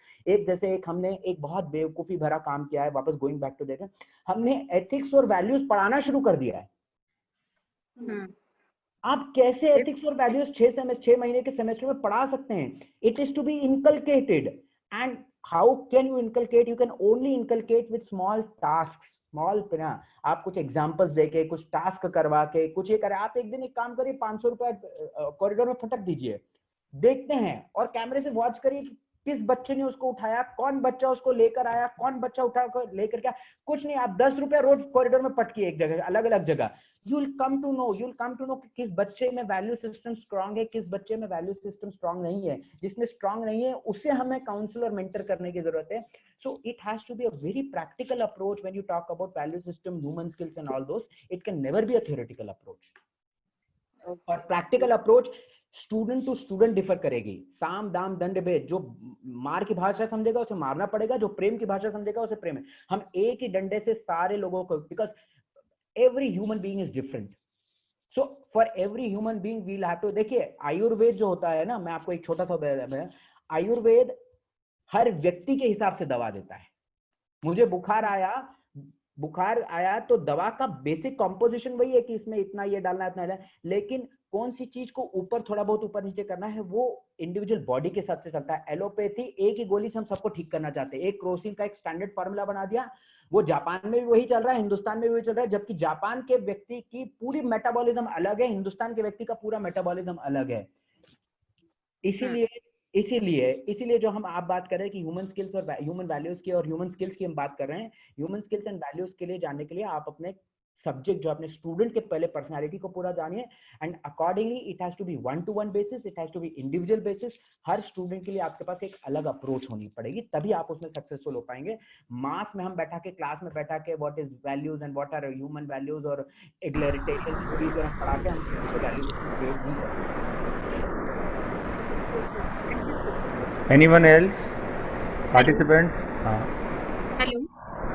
हमने एक बहुत बेवकूफी भरा काम किया है, वापस going back to that, हमने एथिक्स और वैल्यूज पढ़ाना शुरू कर दिया है. आप कैसे एथिक्स और वैल्यूज 6 महीने के सेमेस्टर में पढ़ा सकते हैं? It is to be inculcated. And how can you inculcate? You can only inculcate with small tasks. आप कुछ एग्जांपल्स देके, कुछ टास्क करवा के, कुछ ये करें. आप एक दिन एक काम करिए, 500 रुपए कॉरिडोर में फटक दीजिए, देखते हैं, और कैमरे से वॉच करिए किस बच्चे ने उसको उठाया, कौन बच्चा उसको लेकर आया, कौन बच्चा उठा कर लेकर क्या. कुछ नहीं, आप 10 रुपए रोज कॉरिडोर में पटकिए एक जगह, अलग अलग जगह. you'll come to know कि किस बच्चे में वैल्यू सिस्टम स्ट्रांग है, किस बच्चे में वैल्यू सिस्टम स्ट्रांग नहीं है. जिसमें स्ट्रांग नहीं है उसे हमें काउंसलर और मेंटर करने की जरूरत है. So it has to be a very practical approach when you talk about value system, human skills and all those. It can never be a theoretical approach. और practical approach student to student differ करेगी. साम दाम दंड भेद. जो मार की भाषा समझेगा उसे मारना पड़ेगा, जो प्रेम की भाषा समझेगा उसे प्रेम है. हम एक ही डंडे से सारे लोगों को, because every human being is different. So for every human being we'll have to, देखिए आयुर्वेद जो होता है ना, मैं आपको एक छोटा सा, आयुर्वेद हर व्यक्ति के हिसाब से दवा देता है. मुझे बुखार आया तो दवा का बेसिक कॉम्पोजिशन वही है कि इसमें इतना ये डालना है, इतना डालना है, लेकिन कौन सी चीज को ऊपर थोड़ा बहुत ऊपर नीचे करना है वो इंडिविजुअल बॉडी के हिसाब से चलता है. एलोपैथी एक ही गोली से हम सबको ठीक करना चाहते हैं. एक क्रोसिन का एक स्टैंडर्ड फार्मूला बना दिया, वो जापान में भी वही चल रहा है, हिंदुस्तान में भी वही चल रहा है. जबकि जापान के व्यक्ति की पूरी मेटाबॉलिज्म अलग है, हिंदुस्तान के व्यक्ति का पूरा मेटाबॉलिज्म अलग है. इसीलिए जो हम आप बात कर रहे हैं कि ह्यूमन स्किल्स और ह्यूमन वैल्यूज की और ह्यूमन स्किल्स की हम बात कर रहे हैं. ह्यूमन स्किल्स एंड वैल्यूज के लिए जानने के लिए आप अपने सब्जेक्ट, जो अपने स्टूडेंट के पहले पर्सनालिटी को पूरा जानिए, and accordingly it has to be 1-to-1 basis, it has to be individual basis. हर स्टूडेंट के लिए आपके पास एक अलग अप्रोच होनी पड़ेगी, तभी आप उसमें सक्सेसफुल हो पाएंगे. मास में हम बैठा के, क्लास में बैठा के what is values and what are human values और एग्लरिटेशन थ्योरीज और हम पढ़ा के हम वैल्यूज क्रिएट नहीं कर सकते. Anyone else participants? Hello.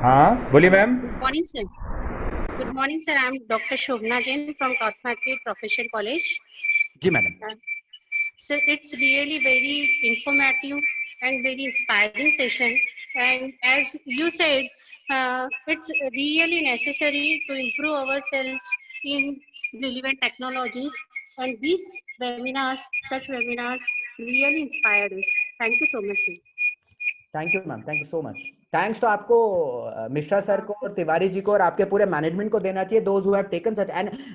हाँ बोलिए ma'am. Good morning, sir. Good morning, sir. I'm Dr. Shobna Jain from Kathmandu Professional College. जी madam. So it's really very informative and very inspiring session. And as you said, it's really necessary to improve ourselves in relevant technologies. And these webinars, such webinars, really inspired us. Thank you so much, sir. Thank you ma'am, thank you so much. Thanks तो आपको Mishra sir को और तिवारी जी को और आपके पूरे management को देना चाहिए, those who have taken such.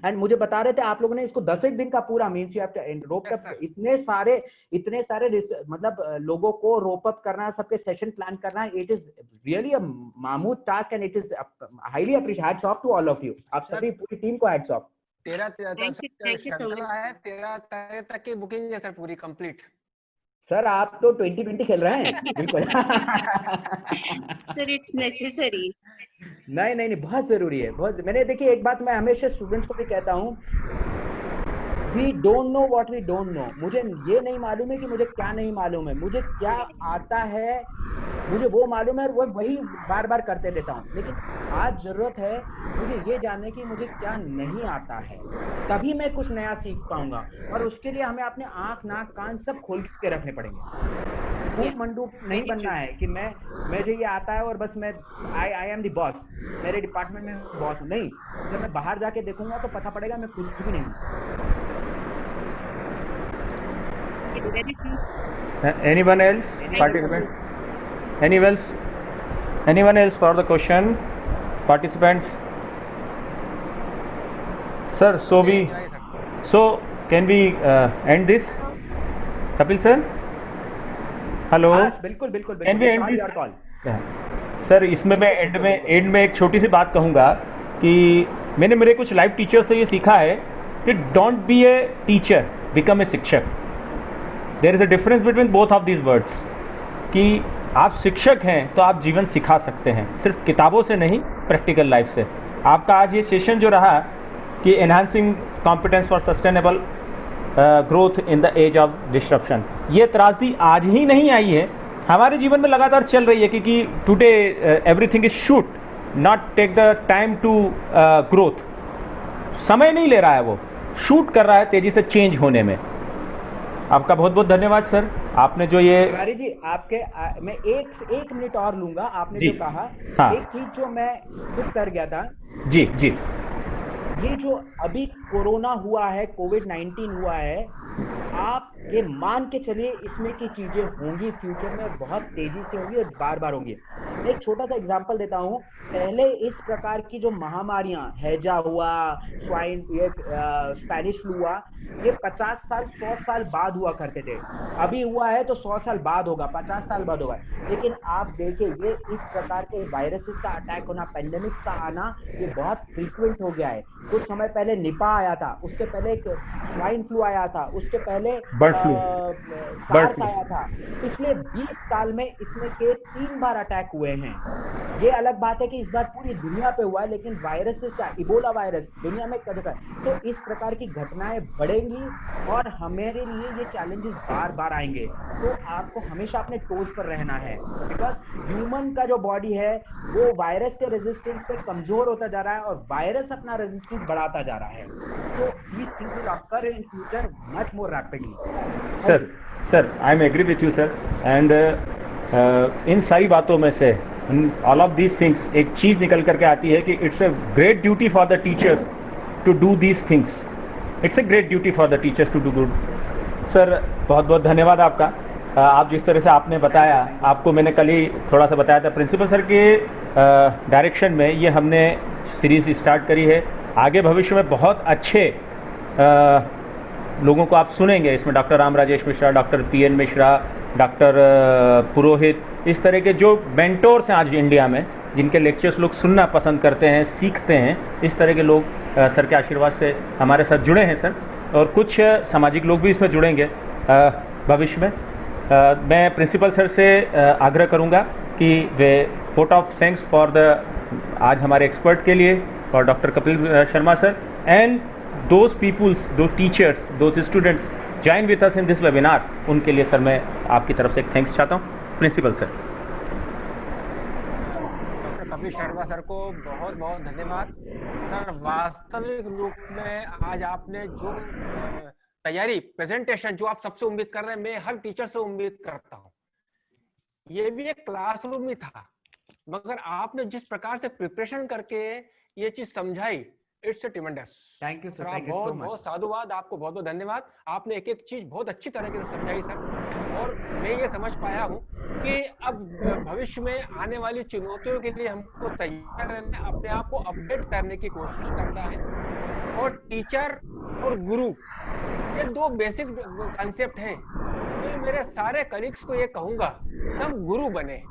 And मुझे बता रहे थे आप लोगों ने इसको 10 दिन का पूरा means you have rope up, इतने सारे मतलब लोगों को रोप अप करना, सबके सेशन प्लान करना. It is really a mammoth task and it is highly appreciate. Hats off to all of you. आप सभी पूरी टीम को हैट्स ऑफ. 13 so much. 13 तारीख तक की बुकिंग है सर, पूरी कंप्लीट. सर आप तो 2020 खेल रहे हैं. बिल्कुल. Sir, it's necessary. नहीं, बहुत जरूरी है, बहुत. मैंने देखिए एक बात मैं हमेशा स्टूडेंट्स को भी कहता हूँ, we don't know what we don't know. मुझे ये नहीं मालूम है कि मुझे क्या नहीं मालूम है, मुझे क्या आता है मुझे वो मालूम है, वो वही बार बार करते रहता हूँ। लेकिन आज जरूरत है मुझे ये जानने की मुझे क्या नहीं आता है, तभी मैं कुछ नया सीख पाऊंगा। और उसके लिए हमें अपने आंख नाक कान सब खोल के रखने पड़ेंगे। Yeah, मंडूक नहीं very बनना true. है कि मुझे ये आता है और बस मैं आई एम द बॉस, मेरे डिपार्टमेंट में बॉस हूँ। नहीं, जब मैं बाहर जाके देखूंगा तो पता पड़ेगा मैं कुछ भी नहीं हूँ। Very true. Anyone else? Participant? Anyone else for the question? Participants? Sir, so can we end this? Kapil sir? Hello? हाँ, बिल्कुल बिल्कुल Can we end बिल्कुल this? Your call. सर इसमें मैं एंड में एक छोटी सी बात कहूँगा कि मैंने मेरे कुछ लाइफ टीचर से ये सीखा है कि don't be a teacher, become a शिक्षक। There is a difference between both of these words, कि आप शिक्षक हैं तो आप जीवन सिखा सकते हैं, सिर्फ किताबों से नहीं, प्रैक्टिकल लाइफ से। आपका आज ये सेशन जो रहा कि enhancing competence for sustainable growth in the age of disruption, ये त्रासदी आज ही नहीं आई है, हमारे जीवन में लगातार चल रही है। क्योंकि today everything is shoot, not take the time to growth. समय नहीं ले रहा है, वो शूट कर रहा है तेजी से चेंज होने में। आपका बहुत बहुत धन्यवाद सर, आपने जो ये तिवारी जी आपके मैं एक मिनट और लूंगा। आपने जी, जो कहा, हाँ। एक चीज जो मैं स्किप कर गया था, जी जी ये जो अभी कोरोना हुआ है, कोविड-19 हुआ है, आप ये मान के चलिए इसमें की चीजें होंगी फ्यूचर में, बहुत तेजी से होंगी और बार बार होंगी। मैं एक छोटा सा एग्जांपल देता हूँ। पहले इस प्रकार की जो महामारियां, हैजा हुआ, स्वाइन, ये स्पेनिश फ्लू हुआ, ये 50 साल 100 साल बाद हुआ करते थे। अभी हुआ है तो 100 साल बाद होगा, 50 साल बाद होगा। लेकिन आप देखिए ये इस प्रकार के वायरसेस का अटैक होना, पेंडेमिक्स का आना, ये बहुत फ्रीक्वेंट हो गया है। कुछ समय पहले निपा आया था, उसके पहले एक स्वाइन फ्लू आया था, उसके पहले बर्ड फ्लू सार्स आया था। पिछले 20 साल में इसमें के 3 बार अटैक हुए हैं। ये अलग बात है कि इस बार पूरी दुनिया पे हुआ है, लेकिन वायरसेस का, इबोला वायरस दुनिया में कर है। तो इस प्रकार की घटनाएं बढ़ेंगी और हमारे लिए ये चैलेंजेस बार बार आएंगे। तो आपको हमेशा अपने टोज पर रहना है, बिकॉज ह्यूमन का जो बॉडी है वो वायरस के रेजिस्टेंस पे कमजोर होता जा रहा है और वायरस अपना रेजिस्टेंस बढ़ाता जा रहा है। तो these things will occur in future much more rapidly. Sir I am agree with you sir. And इन सारी बातों में से, ऑल ऑफ दीज थिंग्स, एक चीज़ निकल करके आती है कि it's a great duty for the teachers to do these things. It's a great duty for the teachers to do good. Sir बहुत बहुत धन्यवाद आपका। आप जिस तरह से आपने बताया, आपको मैंने कल ही थोड़ा सा बताया था, प्रिंसिपल सर के डायरेक्शन में ये हमने सीरीज़ स्टार्ट करी है। आगे भविष्य में बहुत अच्छे लोगों को आप सुनेंगे इसमें, doctor Ram Rajesh Mishra, doctor PN Mishra, doctor Purohit, इस तरह के जो मेंटोर्स हैं आज इंडिया में, जिनके लेक्चर्स लोग सुनना पसंद करते हैं, सीखते हैं, इस तरह के लोग सर के आशीर्वाद से हमारे साथ जुड़े हैं सर। और कुछ सामाजिक लोग भी इसमें जुड़ेंगे भविष्य में। मैं प्रिंसिपल सर से आग्रह करूंगा कि वे vote of thanks for the आज हमारे एक्सपर्ट के लिए, और doctor Kapil Sharma sir, and those peoples, those teachers, those students join with us in this webinar, उनके लिए सर मैं आपकी तरफ से एक थैंक्स चाहता हूँ। Principal sir. Doctor Kapil Sharma sir को बहुत बहुत धन्यवाद सर। वास्तविक रूप में आज आपने जो तैयारी, प्रेजेंटेशन जो आप सबसे उम्मीद कर रहे हैं, मैं हर टीचर से उम्मीद करता हूँ। ये भी एक क्लासरूम ही था, मगर आपने जिस प्रकार से प्रिपरेशन करके ये चीज समझाई, it's tremendous. Thank you sir, बहुत बहुत साधुवाद, आपको बहुत बहुत धन्यवाद। आपने एक एक चीज बहुत अच्छी तरीके से समझाई सर, और मैं ये समझ पाया हूँ कि अब भविष्य में आने वाली चुनौतियों के लिए हमको तैयार रहना, अपने आप को अपडेट करने की कोशिश करना है। और टीचर और गुरु, ये दो बेसिक कॉन्सेप्ट हैं। मैं मेरे सारे कलीग्स को ये कहूंगा, हम गुरु बने,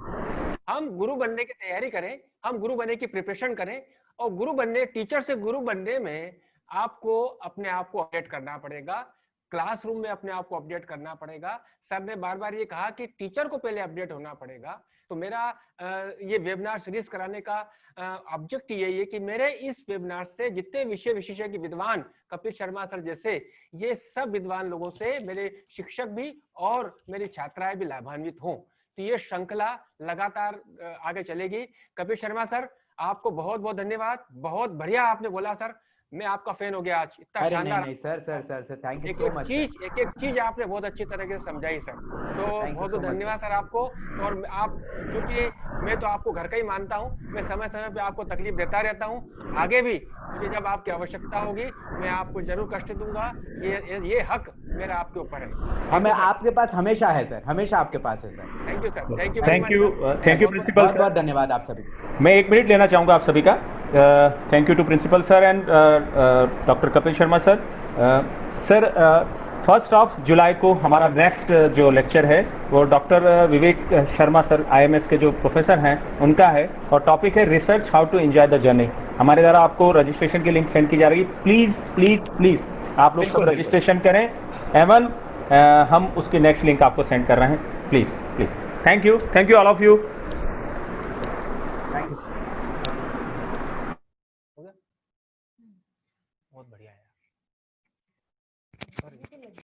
हम गुरु बनने की तैयारी करें, हम गुरु बनने की प्रिपरेशन करें। और गुरु बनने, टीचर से गुरु बनने में आपको अपने आप को अपडेट करना पड़ेगा, क्लासरूम में अपने आप को अपडेट करना पड़ेगा। सर ने बार बार ये कहा कि टीचर को पहले अपडेट होना पड़ेगा, तो मेरा ये वेबिनार सीरीज कराने का ऑब्जेक्ट यही है कि मेरे इस वेबिनार से जितने विषय के विद्वान कपिल शर्मा सर जैसे ये सब विद्वान लोगों से मेरे शिक्षक भी और मेरी छात्राएं भी लाभान्वित हों। तो ये श्रृंखला लगातार आगे चलेगी। कपिल शर्मा सर आपको बहुत बहुत धन्यवाद, बहुत बढ़िया आपने बोला सर, मैं आपका फैन हो गया आज, इतना अरे शानदार। नहीं सर थैंक यू एक सो एक मच। चीज एक एक चीज आपने बहुत अच्छी तरीके से समझाई सर, तो Thank you बहुत so बहुत much, धन्यवाद सर आपको। और आप क्योंकि मैं तो आपको घर का ही मानता हूँ, मैं समय समय पे आपको तकलीफ देता रहता हूँ, आगे भी मुझे जब आपकी आवश्यकता होगी मैं आपको जरूर कष्ट दूंगा, ये हक मेरा आपके ऊपर है। हमें आपके पास हमेशा है सर, हमेशा आपके पास है sir. Thank you sir, thank you thank you principal बहुत सर। बहुत धन्यवाद आप सभी को। मैं 1 मिनट लेना चाहूँगा आप सभी का। Thank you to principal sir and doctor Kapil Sharma sir. Sir 1 जुलाई को हमारा नेक्स्ट जो लेक्चर है वो doctor Vivek Sharma sir IMS के जो प्रोफेसर हैं उनका है, और टॉपिक है research how to enjoy the journey. हमारे द्वारा आपको रजिस्ट्रेशन की लिंक सेंड की जा रही है। प्लीज़ प्लीज़ प्लीज़ आप लोग सब रजिस्ट्रेशन करें। एवन हम उसकी नेक्स्ट लिंक आपको सेंड कर रहे हैं। Please please. Thank you all of you. Thank you.